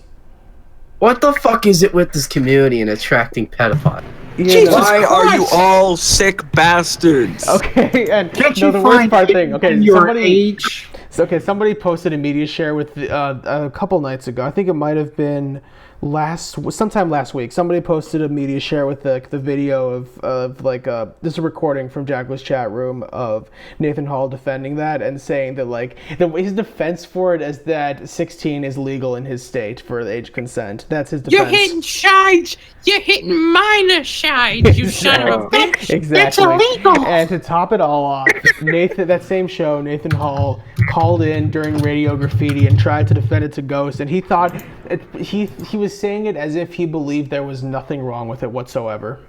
What the fuck is it with this community and attracting pedophiles? Why are you all sick bastards? Okay, and the worst part thing. Okay, somebody posted a media share with a couple nights ago. I think it might have been sometime last week. Somebody posted a media share with the video of this is a recording from Jackler's chat room of Nathan Hall defending that and saying that his defense for it is that 16 is legal in his state for age consent. That's his defense. You're hitting shides. You're hitting minor shides. You son of a bitch. Exactly. It's illegal. And to top it all off, that same show, Nathan Hall called in during Radio Graffiti and tried to defend it to Ghost, and he thought he was saying it as if he believed there was nothing wrong with it whatsoever.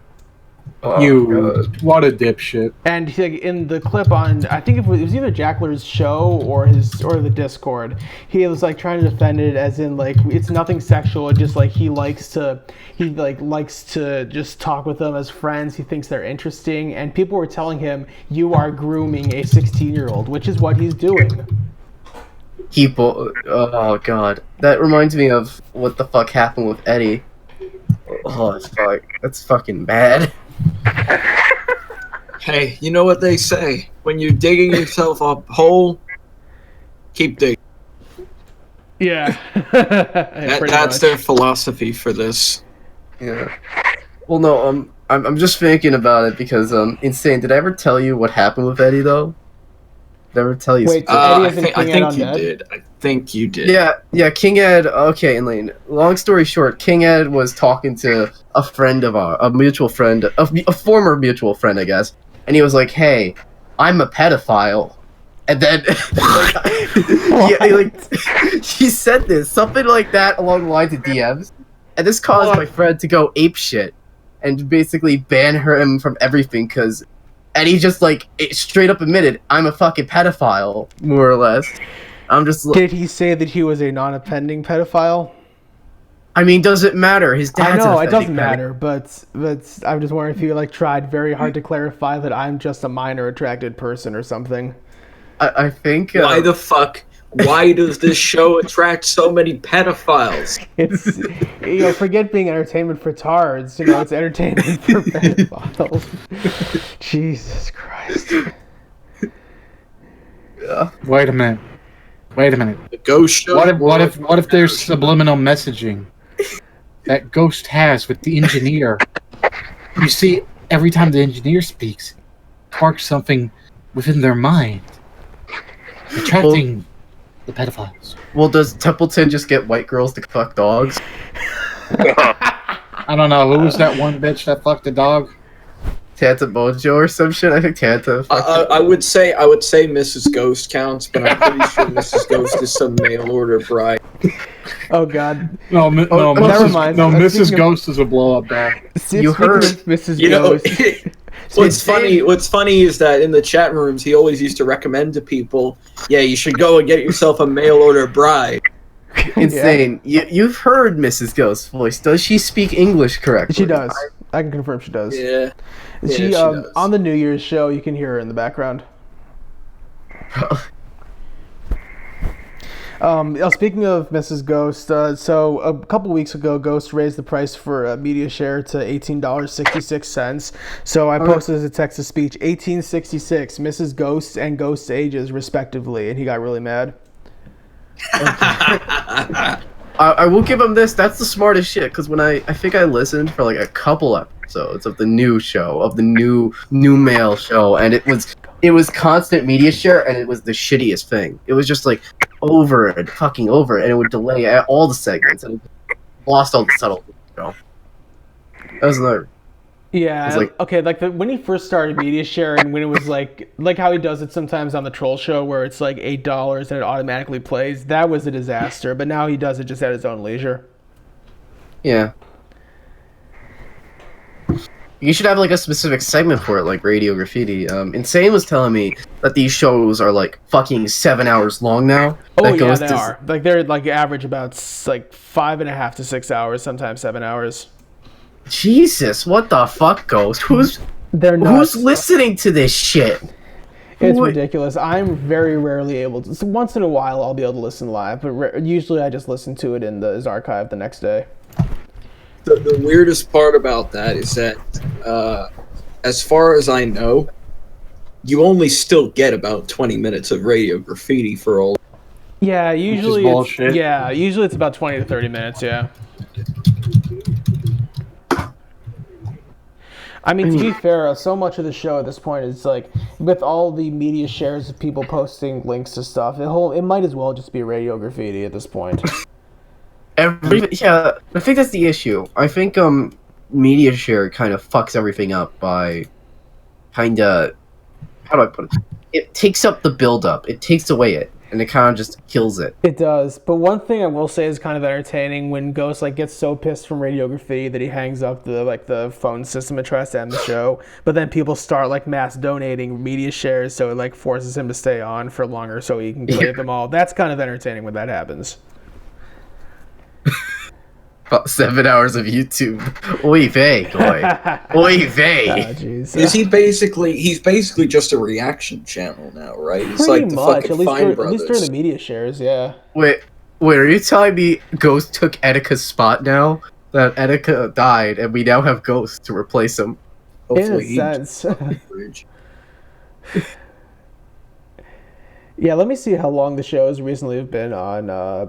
What a dipshit. And in the clip on, I think it was either Jackler's show or the Discord, he was trying to defend it as in it's nothing sexual. It's just he likes to just talk with them as friends. He thinks they're interesting, and people were telling him, "You are grooming a 16-year-old," which is what he's doing. Oh god, that reminds me of what the fuck happened with Eddie. Oh fuck, that's fucking bad. Hey, you know what they say? When you're digging yourself a hole, keep digging. Yeah. That's their philosophy for this. Yeah. Well, no, I'm just thinking about it because Insane. Did I ever tell you what happened with Eddie though? Did I ever tell you? Wait, I think you did. I think you did. Yeah. King Ed. Okay, Elaine. Long story short, King Ed was talking to a friend of a mutual friend, a former mutual friend, I guess, and he was like, "Hey, I'm a pedophile," and then he said something like that along the lines of DMs, and this caused my friend to go ape shit and basically ban him from everything because. And he just straight up admitted, I'm a fucking pedophile, more or less. I'm just. Did he say that he was a non-offending pedophile? I mean, does it matter? His dad's. I know it doesn't matter, but I'm just wondering if you tried very hard to clarify that I'm just a minor attracted person or something. I think. Why the fuck? Why does this show attract so many pedophiles? It's forget being entertainment for tards. It's entertainment for pedophiles. Jesus Christ. Yeah. Wait a minute. The Ghost show. What if there's subliminal messaging that Ghost has with the engineer? You see, every time the engineer speaks, it sparks something within their mind, attracting the pedophiles. Well, does Templeton just get white girls to fuck dogs? I don't know. Who was that one bitch that fucked a dog? Tanta Mojo or some shit? I think Tanta. I would say Mrs. Ghost counts, but I'm pretty sure Mrs. Ghost is some mail order bride. Oh God. No, never mind. No, Mrs. Ghost is a blow up dog. You heard Mrs. Ghost. What's funny is that in the chat rooms he always used to recommend to people, yeah, you should go and get yourself a mail order bride. Insane. Yeah. You've heard Mrs. Ghost's voice. Does she speak English correctly? She does. I can confirm she does. Yeah. She does. On the New Year's show, you can hear her in the background. Speaking of Mrs. Ghost, so a couple weeks ago, Ghost raised the price for Media Share to $18.66. So I posted as a text-to-speech, $18.66, Mrs. Ghost and Ghost's ages, respectively, and he got really mad. I will give him this. That's the smartest shit. Because when I think I listened for a couple episodes of the new show, of the new male show, and it was constant Media Share, and it was the shittiest thing. It was just over and fucking over, and it would delay all the segments, and it lost all the subtlety. That was another. Yeah, when he first started Media Share, and when it was like how he does it sometimes on the Troll Show, where it's $8 and it automatically plays. That was a disaster. But now he does it just at his own leisure. Yeah. You should have a specific segment for it, like Radio Graffiti. Insane was telling me that these shows are fucking 7 hours long now. Oh yeah, they are. They're average about 5.5 to 6 hours, sometimes 7 hours. Jesus, what the fuck, Ghost? Who's listening to this shit? It's ridiculous. I'm very rarely able to. So once in a while, I'll be able to listen live, but usually I just listen to it in his archive the next day. The weirdest part about that is that, as far as I know, you only still get about 20 minutes of Radio Graffiti for all. Yeah, usually it's about 20 to 30 minutes. Yeah. I mean, to be fair, so much of the show at this point is with all the media shares of people posting links to stuff, it might as well just be Radio Graffiti at this point. I think that's the issue. I think Media Share kind of fucks everything up by how do I put it? It takes up the build-up. It takes away it. And it kind of just kills it. It does. But one thing I will say is kind of entertaining when Ghost gets so pissed from Radio Graffiti that he hangs up the phone system and tries to end the show. But then people start mass donating Media Shares, so it forces him to stay on for longer so he can play them all. That's kind of entertaining when that happens. About 7 hours of YouTube. Oy vey, boy. Oy vey. Is he's basically just a reaction channel now, right? It's Pretty the much. fucking Fine Brothers. At least during the Media Shares, yeah. Wait, are you telling me Ghost took Etika's spot now? That Etika died, and we now have Ghost to replace him? Hopefully in a sense. Yeah, let me see how long the shows recently have been on.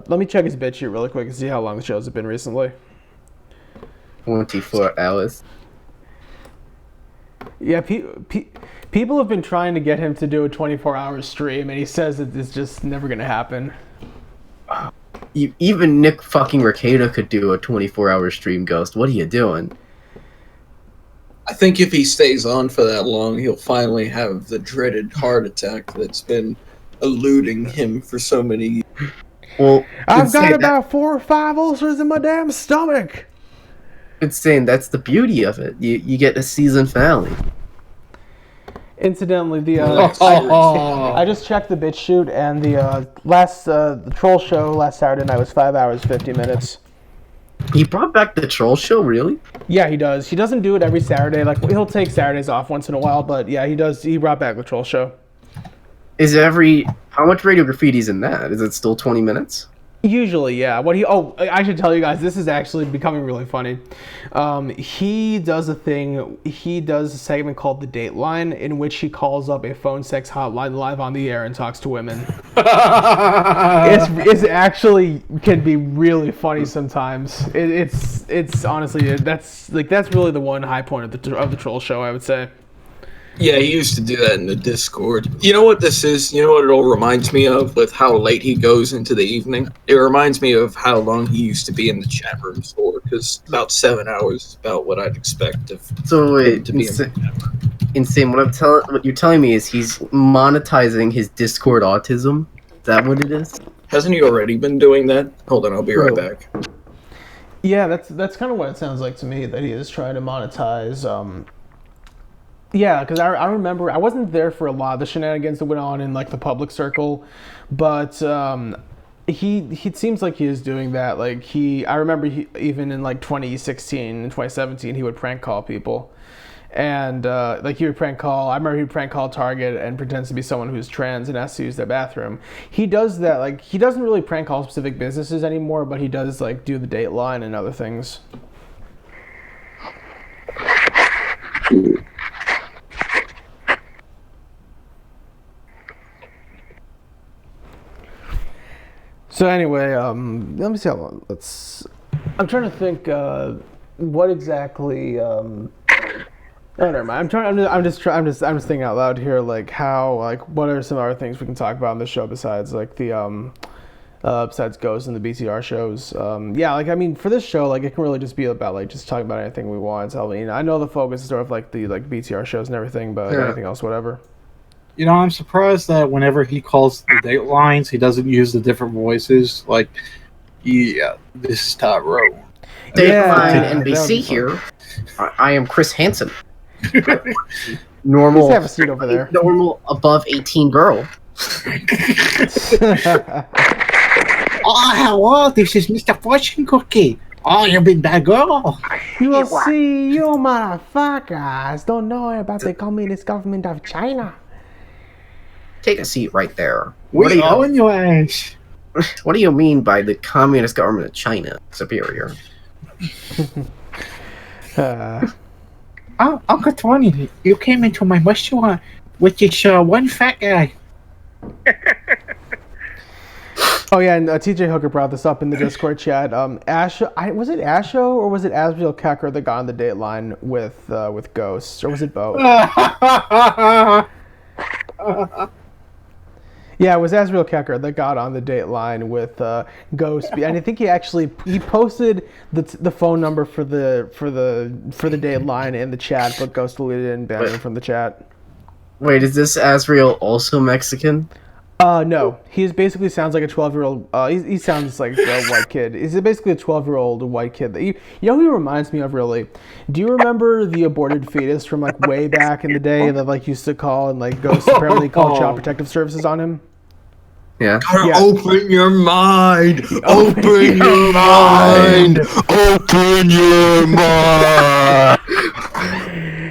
Let me check his bit sheet really quick and see how long the shows have been recently. 24 hours. Yeah, people have been trying to get him to do a 24-hour stream, and he says that it's just never going to happen. Even Nick fucking Rekieta could do a 24-hour stream, Ghost. What are you doing? I think if he stays on for that long, he'll finally have the dreaded heart attack that's been eluding him for so many years. Well, I've got about 4 or 5 ulcers in my damn stomach. It's saying that's the beauty of it. You get a season finale. Incidentally, I just checked the BitChute, and the troll show last Saturday night was 5 hours 50 minutes. He brought back the troll show, really? Yeah, he does. He doesn't do it every Saturday. Like, he'll take Saturdays off once in a while, but yeah, he does. He brought back the troll show. How much Radio Graffiti's in that? Is it still 20 minutes? Usually, yeah. I should tell you guys, this is actually becoming really funny. He does a segment called The Dateline, in which he calls up a phone sex hotline live on the air and talks to women. It's actually can be really funny sometimes. It's honestly, that's really the one high point of the troll show, I would say. Yeah, he used to do that in the Discord. You know what this is? You know what it all reminds me of with how late he goes into the evening? It reminds me of how long he used to be in the chat rooms for, because about 7 hours is about what I'd expect of him to be in the chat room. Insane. What you're telling me is he's monetizing his Discord autism? Is that what it is? Hasn't he already been doing that? Hold on, I'll be right back. Yeah, that's kind of what it sounds like to me, that he is trying to monetize. Yeah, because I remember I wasn't there for a lot of the shenanigans that went on in like the public circle, but he seems like he is doing that. Like I remember even in like 2016 and 2017 he would prank call people, and like he would prank call. I remember he would prank call Target and pretends to be someone who's trans and has to use their bathroom. He does that. Like he doesn't really prank call specific businesses anymore, but he does like do the Dateline and other things. So anyway, let me see how long. I'm trying to think what exactly. Oh, never mind. I'm just thinking out loud here, like how, like what are some other things we can talk about on this show besides like the besides Ghost and the BTR shows. Yeah, like I mean for this show, like it can really just be about like just talking about anything we want. So, I mean, I know the focus is sort of like the BTR shows and everything, but anything else, whatever. You know, I'm surprised that whenever he calls the Datelines, he doesn't use the different voices. Like, yeah, this is Todd Rowe. Dateline NBC here. I am Chris Hansen. Normal. Let's have a seat over there. Normal above 18 girl. Oh, hello, this is Mr. Fortune Cookie. Oh, you big bad girl. You will see, you motherfuckers don't know about the Communist government of China. Take a seat right there. We own your ass. What do you mean by the Communist government of China superior? Uncle Tony, you came into my restaurant with this one fat guy. Oh yeah, and TJ Hooker brought this up in the Discord chat. Was it Asho or was it Asriel Kecker that got on the Dateline with Ghosts, or was it both? Yeah, it was Asriel Kecker that got on the Dateline with Ghost, and I think he posted the phone number for the Dateline in the chat, but Ghost deleted it and banned him from the chat. Wait, is this Asriel also Mexican? No, he basically sounds like a 12-year-old. He sounds like a white kid. He's basically a 12-year-old white kid. You know who he reminds me of, really? Do you remember the aborted fetus from like way back in the day that like used to call and like Ghost apparently called Child Protective Services on him? Yeah. Open your mind. Open your mind. Open your mind.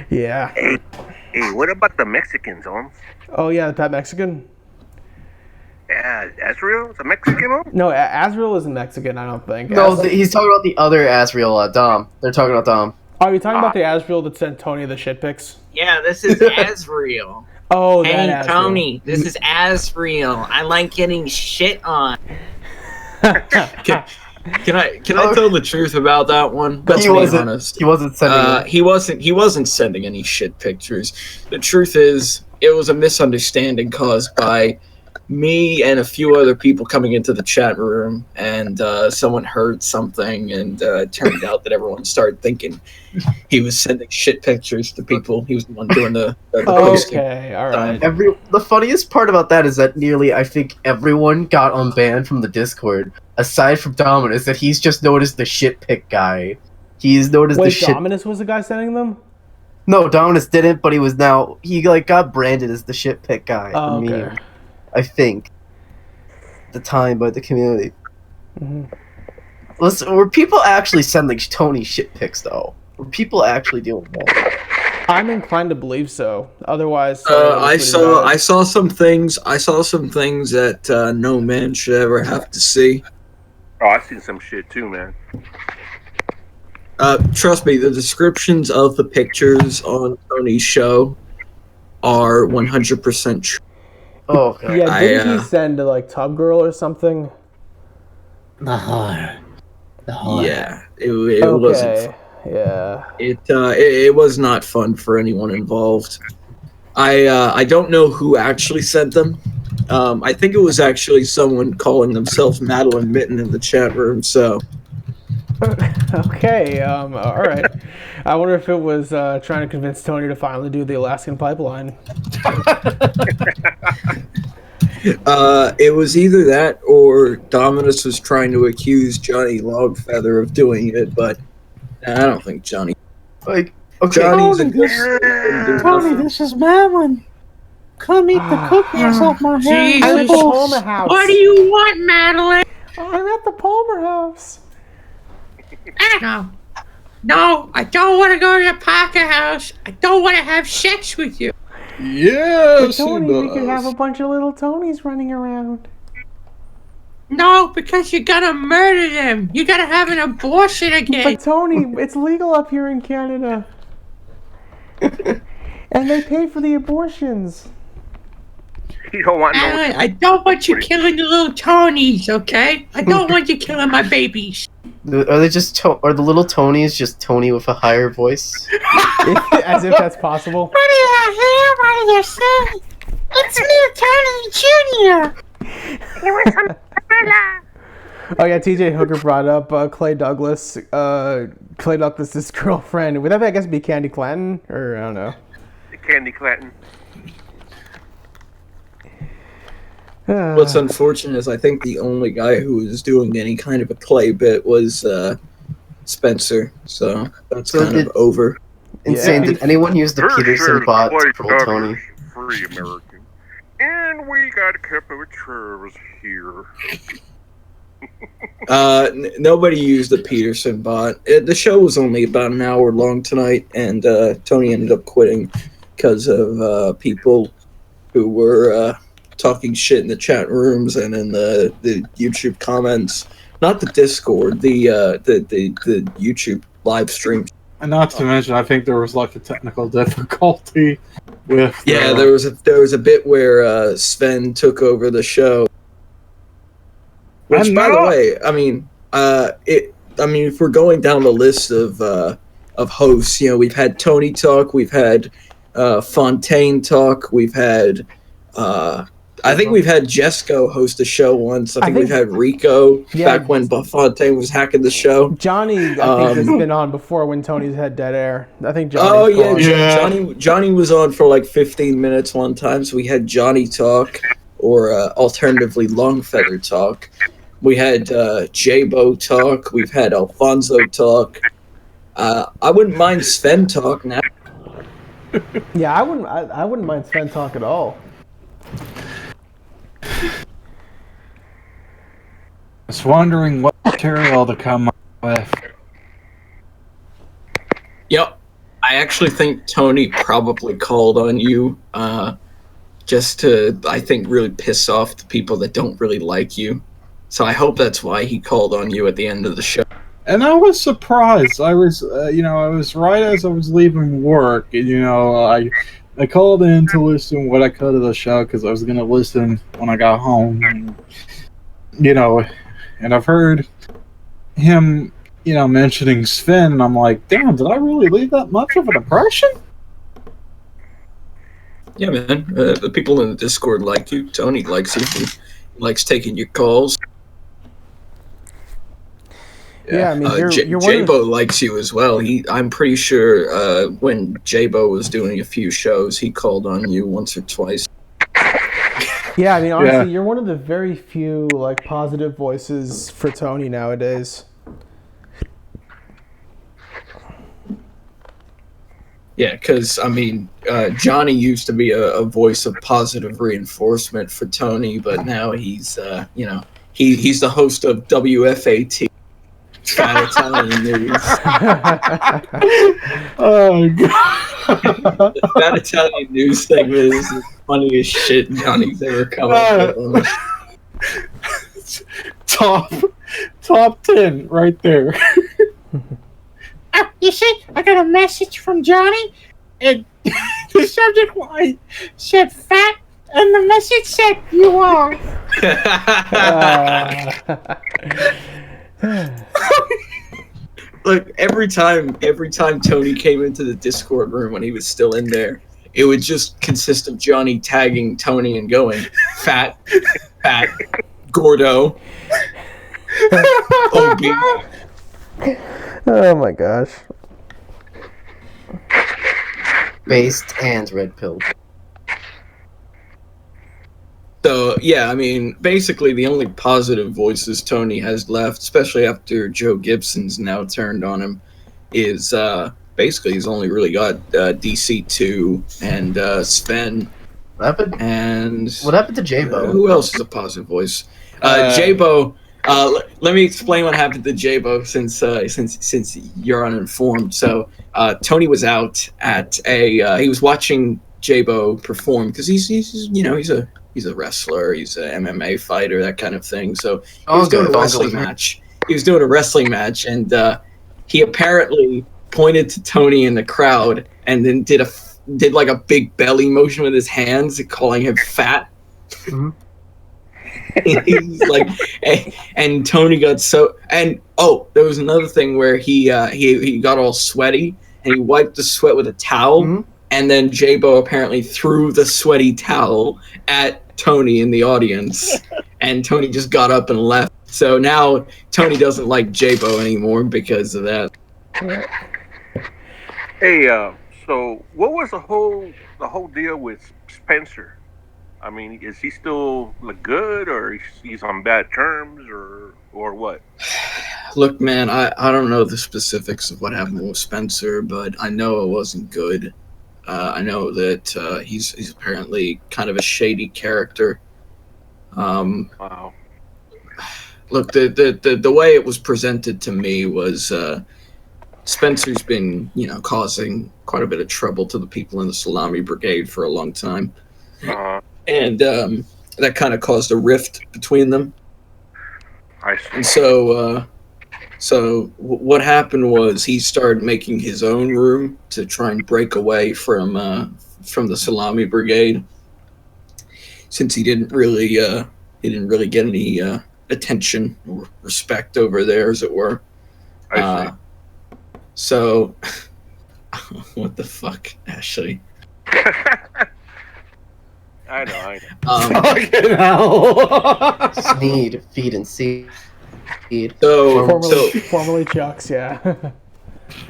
Yeah. Hey, what about the Mexicans, Holmes? Oh yeah, that Mexican. Yeah, Asriel? Is a Mexican? No, Asriel isn't Mexican, I don't think. No, he's talking about the other Asriel, Dom. They're talking about Dom. Are you talking about the Asriel that sent Tony the shit pics? Yeah, this is Asriel. Oh, hey, that Tony, this is Asriel. I like getting shit on. Can I tell the truth about that one? But Let's he be wasn't. honest. He wasn't sending. He wasn't sending any shit pictures. The truth is, it was a misunderstanding caused by me and a few other people coming into the chat room, and someone heard something, and it turned out that everyone started thinking he was sending shit pictures to people. He was the one doing the posting. Okay, all right. The funniest part about that is that I think everyone got unbanned from the Discord, aside from Dominus. That he's just noticed the shit pic guy. He's noticed the shit. Dominus was the guy sending them? No, Dominus didn't, but he got branded as the shit pic guy. Oh, okay. I think. At the time by the community. Mm-hmm. Listen, were people actually sending Tony shit pics though? Were people actually doing that? I'm inclined to believe so. Otherwise, I saw some things. I saw some things that no man should ever have to see. Oh, I've seen some shit too, man. Trust me, the descriptions of the pictures on Tony's show are 100% true. Oh, okay. Yeah, didn't he send to like Tub Girl or something? The horror. Yeah, it wasn't. Yeah. It was not fun for anyone involved. I don't know who actually sent them. I think it was actually someone calling themselves Madeline Mitten in the chat room. So. Okay. All right. I wonder if it was trying to convince Tony to finally do the Alaskan pipeline. It was either that or Dominus was trying to accuse Johnny Longfeather of doing it, but I don't think Johnny. Like, okay, Tony, this is Madeline. Come eat the cookies off my hands. I'm at the Palmer house. What do you want, Madeline? I'm at the Palmer house. No, I don't want to go to the Parker house. I don't want to have sex with you. Yes, Tony, we could have a bunch of little Tonys running around. No, because you're gonna murder them. You're gonna have an abortion again. But Tony, it's legal up here in Canada. And they pay for the abortions. You don't want Alan, I don't want you killing the little Tonys, okay? I don't want you killing my babies. Are they just are the little Tonys just Tony with a higher voice? As if that's possible. What do you hear? What do you say? It's me, Tony Jr. It was umbrella. Oh yeah, TJ Hooker brought up Clay Douglas. Clay Douglas's girlfriend. Would that, I guess, be Candy Clanton? Or, I don't know. Candy Clanton. What's unfortunate is I think the only guy who was doing any kind of a Clay bit was Spencer. So that's kind of over. Insane. Did anyone use the Peterson bot to troll Tony? Free American. And we got a couple of chairs here. Nobody used the Peterson bot. The show was only about an hour long tonight, and Tony ended up quitting because of people who were talking shit in the chat rooms and in the YouTube comments. Not the Discord, the YouTube live stream. And not to mention, I think there was like a technical difficulty with. Yeah, there was a bit where Sven took over the show. Which, by the way, I mean, if we're going down the list of hosts, we've had Tony talk, we've had Fontaine talk, we've had. I think we've had Jesco host a show once. I think we've had Rico back when Fontaine was hacking the show. Johnny, I think, has been on before when Tony's had dead air. I think Johnny. Johnny was on for like 15 minutes one time, so we had Johnny talk, or alternatively Longfeather talk. We had J-Bo talk. We've had Alfonso talk. I wouldn't mind Sven talk now. Yeah, I wouldn't mind Sven talk at all. I was wondering what material to come up with. Yep. I actually think Tony probably called on you just to, I think, really piss off the people that don't really like you. So I hope that's why he called on you at the end of the show. And I was surprised. I was, I was right as I was leaving work. And, I called in to listen what I could of the show because I was going to listen when I got home. And, and I've heard him, mentioning Sven, and I'm like, damn, did I really leave that much of an impression? Yeah, man. The people in the Discord like you. Tony likes you. He likes taking your calls. Yeah, I mean, you're Jabo likes you as well. I'm pretty sure when Jabo was doing a few shows, he called on you once or twice. Yeah, I mean, honestly, you're one of the very few positive voices for Tony nowadays. Yeah, because I mean, Johnny used to be a voice of positive reinforcement for Tony, but now he's he's the host of WFAT. Fat Italian News. Oh god! The Fat Italian News segment is the funniest shit Johnny's ever come up with. Top 10 right there. You see, I got a message from Johnny, and the subject line said "fat," and the message said "you are." Look, every time Tony came into the Discord room when he was still in there, it would just consist of Johnny tagging Tony and going, fat, gordo, OB. Oh my gosh. Based and red pill. So, yeah, I mean, basically the only positive voices Tony has left, especially after Joe Gibson's now turned on him, is basically he's only really got DC2 and Sven. What happened to Jabo? Who else is a positive voice? Jabo. Let me explain what happened to Jabo since you're uninformed. So Tony was out at he was watching Jabo perform because he's a wrestler, he's an MMA fighter, that kind of thing. So he was doing a wrestling match. He was doing a wrestling match, and he apparently pointed to Tony in the crowd and then did like a big belly motion with his hands, calling him fat. Mm-hmm. He's like, and Tony got so, and there was another thing where he got all sweaty and he wiped the sweat with a towel, mm-hmm. and then Jabo apparently threw the sweaty towel at Tony in the audience, and Tony just got up and left. So now Tony doesn't like Jabo anymore because of that. Hey, so what was the whole deal with Spencer? I mean, is he still good, or he's on bad terms, or what? Look, man, I don't know the specifics of what happened with Spencer, but I know it wasn't good. I know that he's apparently kind of a shady character. Wow. Look, the way it was presented to me was Spencer's been, causing quite a bit of trouble to the people in the Salami Brigade for a long time. Uh-huh. And that kind of caused a rift between them. I see. And so what happened was he started making his own room to try and break away from the Salami Brigade, since he didn't really get any attention or respect over there, as it were. I see. So, what the fuck, Ashley? I know. Fucking hell. Sneed, feed, and seed. Formerly Chucks, yeah.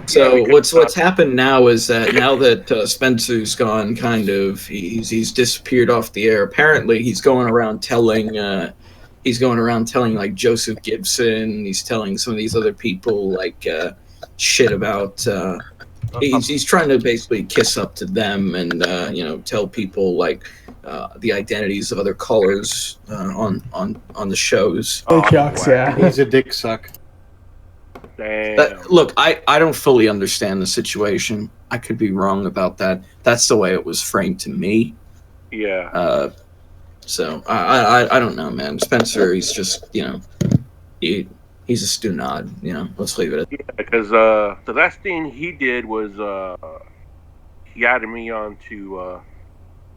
So what's happened now is that now that Spencer's gone, he's disappeared off the air. Apparently, he's going around telling like Joseph Gibson. He's telling some of these other people like shit about. He's trying to basically kiss up to them and tell people like the identities of other callers on the shows. Chucks, yeah. He's a dick suck. Look, I don't fully understand the situation. I could be wrong about that. That's the way it was framed to me. Yeah. So I don't know, man. Spencer, he's just he's a stunad. Let's leave it at. Yeah, because the last thing he did was he added me onto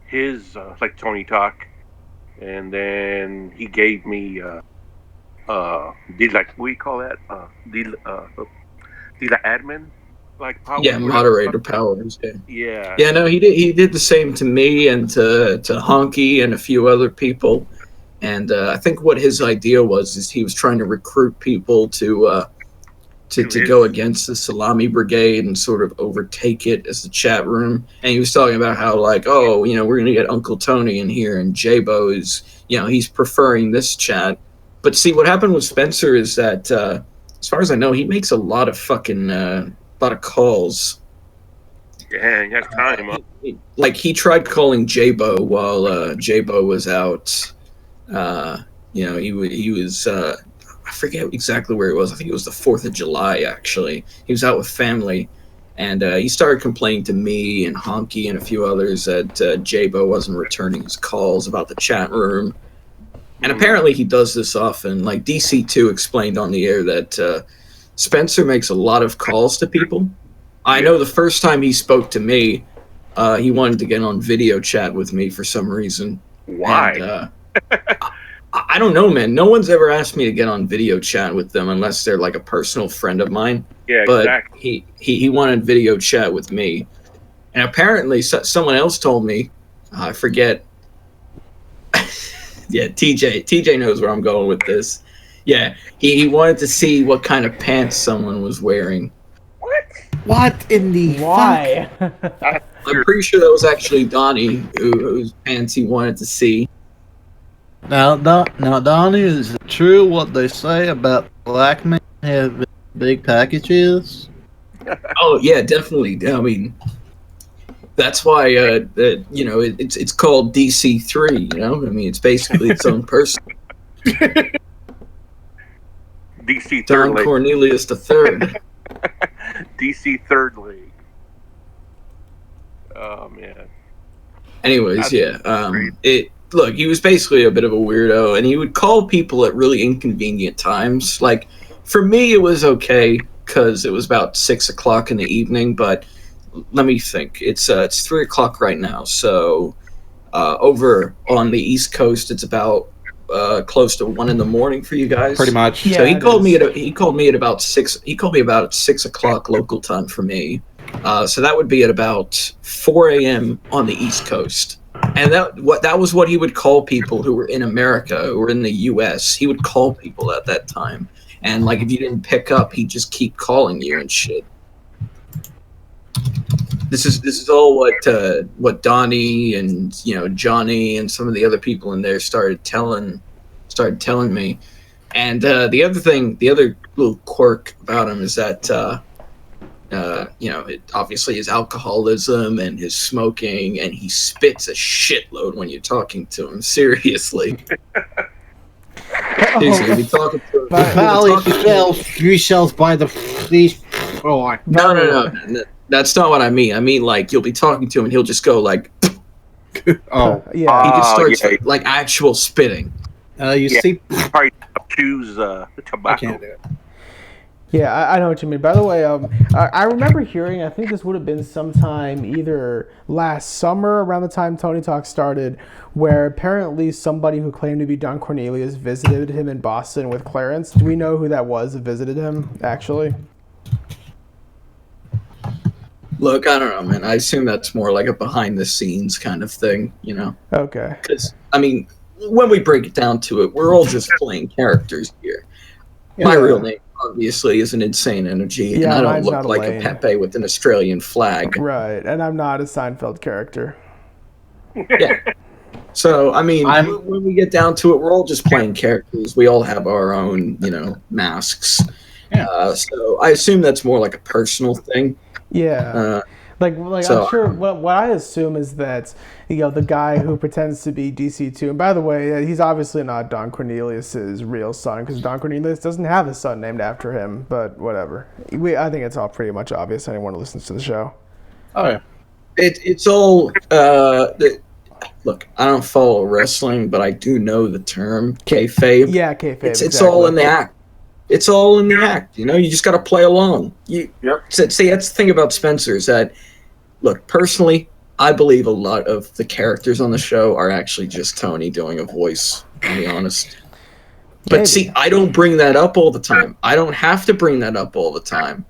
his like Tony Talk, and then he gave me like we call that the admin like power. Yeah, moderator powers. Yeah. Yeah. Yeah, no, he did the same to me and to Honky and a few other people. And I think what his idea was is he was trying to recruit people to go against the Salami Brigade and sort of overtake it as the chat room. And he was talking about how, like, oh, you know, we're going to get Uncle Tony in here, and J-Bo is, you know, he's preferring this chat. But see, what happened with Spencer is that, as far as I know, he makes a lot of fucking, lot of calls. Yeah, he has time. Like, he tried calling J-Bo while J-Bo was out. You know, he was I forget exactly where it was. I think it was the 4th of July, actually. He was out with family, and he started complaining to me and Honky and a few others that J-Bo wasn't returning his calls about the chat room. And apparently he does this often. Like, DC2 explained on the air that Spencer makes a lot of calls to people. I know the first time he spoke to me, he wanted to get on video chat with me for some reason. Why? And, I don't know, man. No one's ever asked me to get on video chat with them unless they're like a personal friend of mine. Yeah, but exactly. He wanted video chat with me. And apparently someone else told me, I forget. Yeah, TJ knows where I'm going with this. Yeah, he wanted to see what kind of pants someone was wearing. What in the Why? I'm pretty sure that was actually Donnie whose pants he wanted to see. Now, Donnie, is it true what they say about black men having big packages? Oh yeah, definitely. I mean, that's why you know, it's called DC3. You know, I mean, it's basically its own person. DC Don Third Cornelius III. DC Third League. Oh man. Anyways, Look, he was basically a bit of a weirdo, and he would call people at really inconvenient times. Like, for me, it was okay because it was about 6 o'clock in the evening. But let me think. It's 3 o'clock right now. So over on the East Coast, it's about close to 1 in the morning for you guys. Pretty much. So he called me at about 6. He called me about 6 o'clock local time for me. So that would be at about 4 a.m. on the East Coast. And that was what he would call people who were in America, who were in the U.S. He would call people at that time, and like if you didn't pick up, he'd just keep calling you and shit. This is all what Donnie and, you know, Johnny and some of the other people in there started telling me. And the other little quirk about him is that. You know, it obviously his alcoholism and his smoking, and he spits a shitload when you're talking to him. Seriously. Seriously, you'll be talking to him. Valley yourself by the police. No. That's not what I mean. I mean, like, you'll be talking to him and he'll just go like, oh, yeah. He just starts like actual spitting. You see, probably choose the tobacco. I can't do it. Yeah, I know what you mean. By the way, I remember hearing, I think this would have been sometime either last summer around the time Tony Talk started, where apparently somebody who claimed to be Don Cornelius visited him in Boston with Clarence. Do we know who that was that visited him, actually? Look, I don't know, man. I assume that's more like a behind-the-scenes kind of thing, you know? Okay. Because, I mean, when we break it down to it, we're all just playing characters here. Yeah. My real name, obviously, is an Insane Energy, and I don't look like a Pepe with an Australian flag. Right, and I'm not a Seinfeld character. Yeah. So, I mean, when we get down to it, we're all just playing characters. We all have our own, you know, masks. Yeah. So I assume that's more like a personal thing. Yeah. Like so, I'm sure what I assume is that, you know, the guy who pretends to be DC2, and by the way, he's obviously not Don Cornelius's real son, because Don Cornelius doesn't have a son named after him, but whatever. I think it's all pretty much obvious, anyone who listens to the show. Oh, yeah. It's all, look, I don't follow wrestling, but I do know the term kayfabe. Yeah, kayfabe. It's all in the act. It's all in the act, you know. You just got to play along. See, that's the thing about Spencer is that, look, personally, I believe a lot of the characters on the show are actually just Tony doing a voice. To be honest. But see, I don't bring that up all the time. I don't have to bring that up all the time.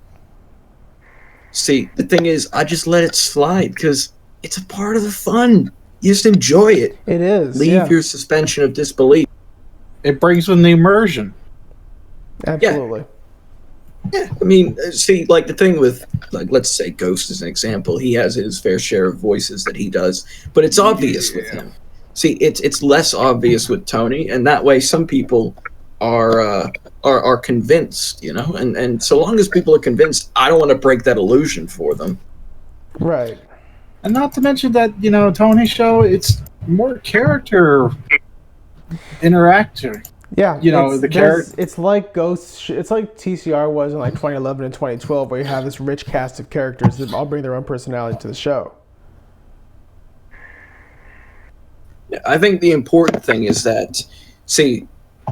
See, the thing is, I just let it slide because it's a part of the fun. You just enjoy it. It is. Leave your suspension of disbelief. It brings in the immersion. Absolutely. Yeah, I mean, see, like the thing with, like, let's say Ghost as an example, he has his fair share of voices that he does, but it's obvious with him. See, it's less obvious with Tony, and that way some people are convinced, you know, and so long as people are convinced, I don't want to break that illusion for them. Right. And not to mention that, you know, Tony's show, it's more character interaction. Yeah, you know, the character. It's like Ghost. It's like TCR was in like 2011 and 2012, where you have this rich cast of characters that all bring their own personality to the show. Yeah, I think the important thing is that, see,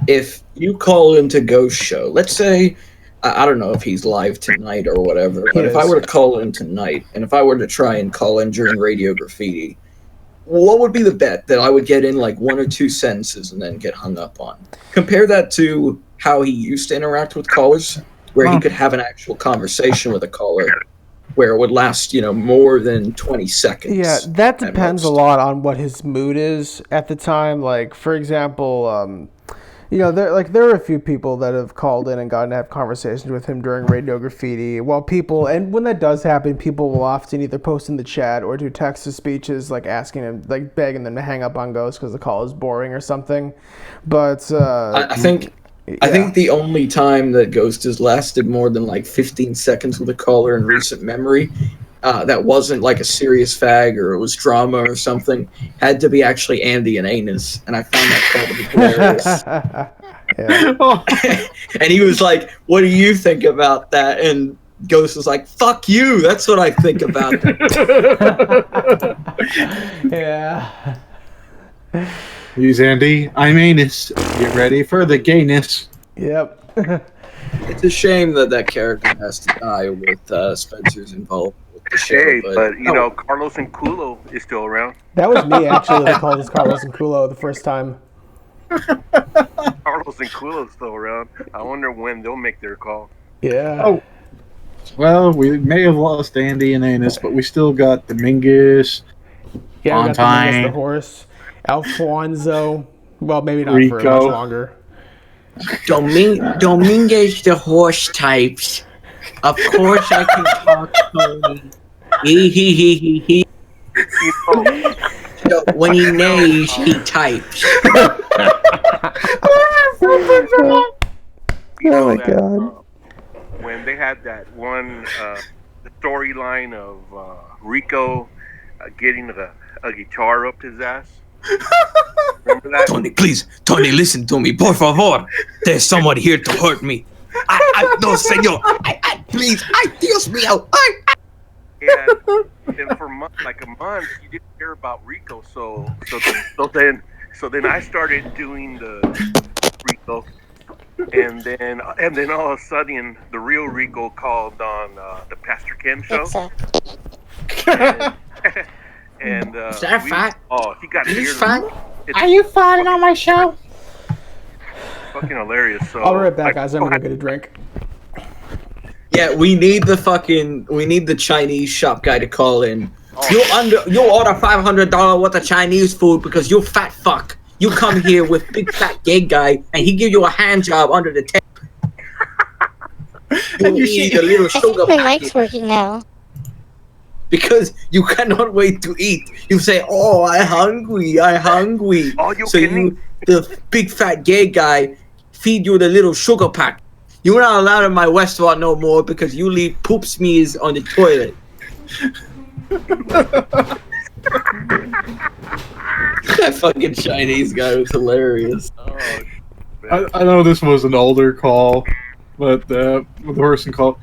if you call into Ghost show, let's say, I don't know if he's live tonight or whatever, but if I were to call in tonight, and if I were to try and call in during Radio Graffiti, what would be the bet that I would get in like 1 or 2 sentences and then get hung up on? Compare that to how he used to interact with callers, where he could have an actual conversation with a caller, where it would last, you know, more than 20 seconds. Yeah, that depends a lot on what his mood is at the time. Like, for example, you know, there are a few people that have called in and gotten to have conversations with him during Radio Graffiti. And when that does happen, people will often either post in the chat or do text-to-speeches, like asking him, like begging them to hang up on Ghost because the call is boring or something. But I think the only time that Ghost has lasted more than like 15 seconds with a caller in recent memory, that wasn't like a serious fag or it was drama or something, had to be actually Andy and Anus, and I found that call to be hilarious. And he was like, "What do you think about that?" And Ghost was like, "Fuck you, that's what I think about it." Yeah. He's Andy, I'm Anus. Get ready for the gayness. Yep. It's a shame that character has to die with Spencer's involved. Hey, but you know, Carlos and Culo is still around. That was me actually that called us Carlos and Culo the first time. Carlos and Culo is still around. I wonder when they'll make their call. Yeah. Oh. Well, we may have lost Andy and Anus, but we still got Dominguez. Yeah, we got Dominguez the horse. Alfonso. Well, maybe not Rico. for much longer. Dominguez the horse types. Of course I can talk to him. He. When he neighs, he types. Oh my god. When they had that one the storyline of Rico getting a guitar up his ass. Remember that? Tony, please, Tony, listen to me, por favor. There's someone here to hurt me. No, señor. Please, Dios mío. And for like a month, you didn't hear about Rico. So then I started doing the Rico, and then all of a sudden, the real Rico called on the Pastor Ken show. And is that fat? Oh, he got weird. Are you farting on my show? Fucking hilarious. So I'll be right back, guys. I'm gonna get a drink. Yeah, we need the Chinese shop guy to call in. You'll order $500 worth of Chinese food because you fat fuck. You come here with big fat gay guy and he give you a hand job under the table. And you see a little sugar packet. My mic's working now. Because you cannot wait to eat. You say, "Oh, I hungry. So the big fat gay guy, feed you the little sugar pack. You're not allowed in my restaurant no more because you leave poop smears on the toilet." That fucking Chinese guy was hilarious. I know this was an older call, but the person called,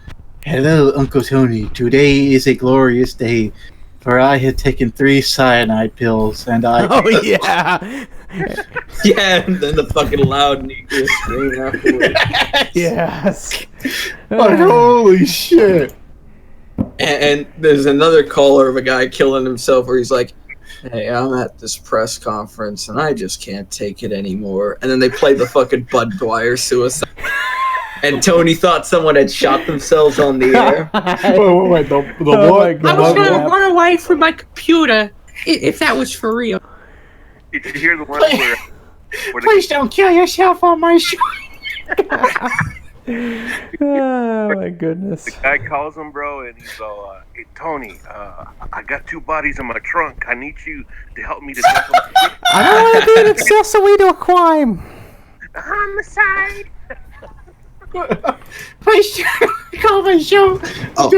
"Hello, Uncle Tony. Today is a glorious day, for I have taken 3 cyanide pills, and I..." Oh, yeah! Yeah, and then the fucking loud Negro scream afterwards. Yes. Like, holy shit. And there's another caller of a guy killing himself where he's like, hey, I'm at this press conference and I just can't take it anymore. And then they play the fucking Bud Dwyer suicide. And Tony thought someone had shot themselves on the air. Wait, the Oh my what? God. I was gonna run away from my computer if that was for real. Did you hear the one where Please don't kill yourself on my show. Oh my goodness. the guy calls him, bro, and he's all, "Hey Tony, I got 2 bodies in my trunk. I need you to help me to dump them." I don't want to be an accessory to a crime. Homicide. Please call my show. Oh,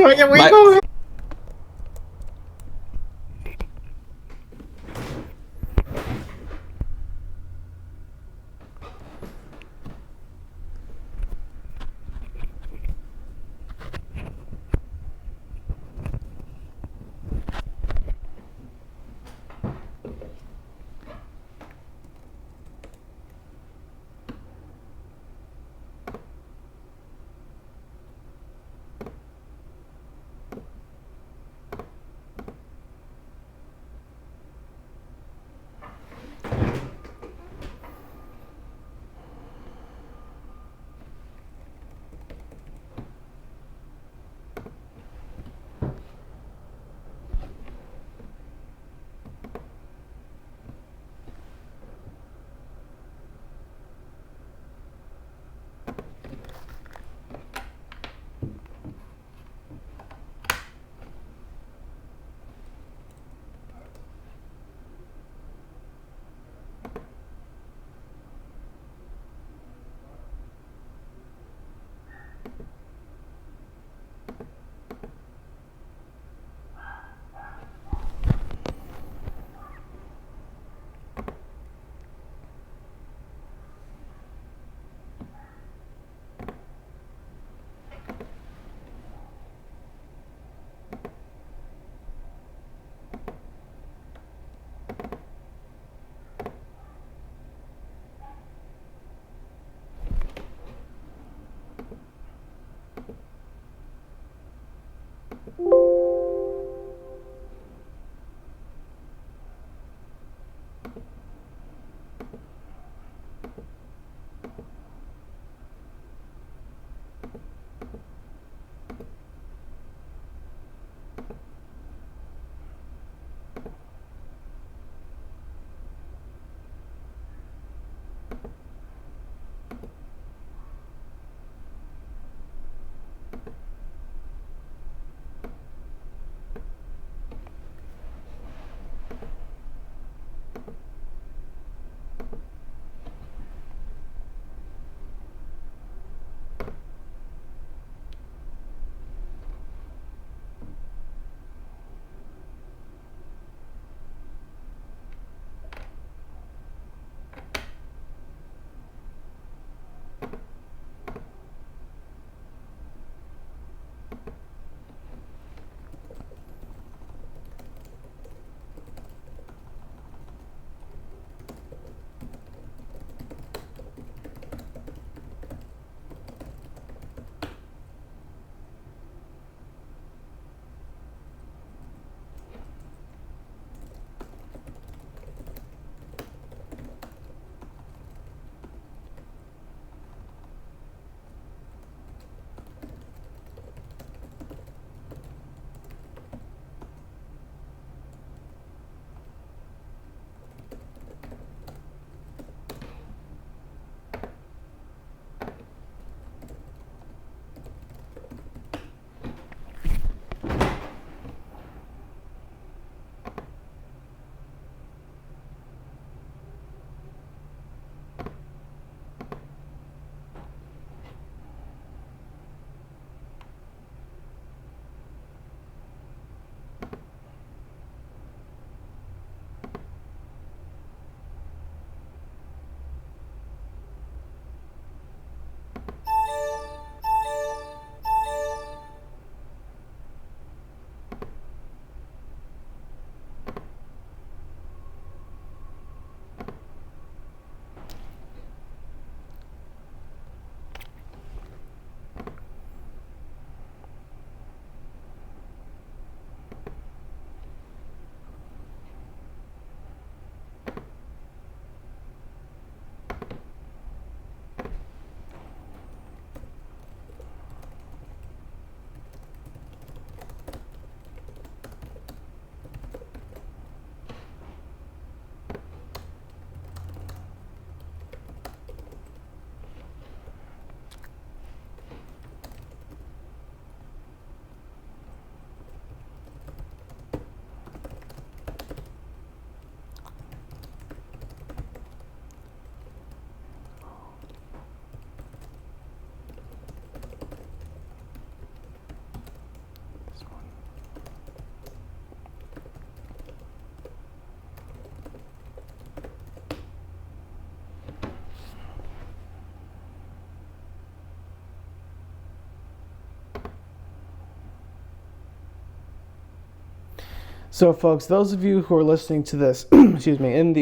So, folks, those of you who are listening to this, excuse me, in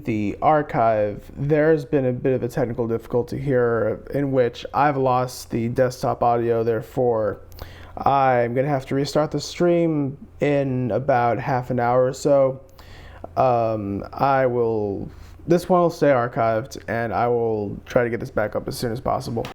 the archive, there's been a bit of a technical difficulty here in which I've lost the desktop audio. Therefore, I'm going to have to restart the stream in about half an hour or so. This one will stay archived, and I will try to get this back up as soon as possible.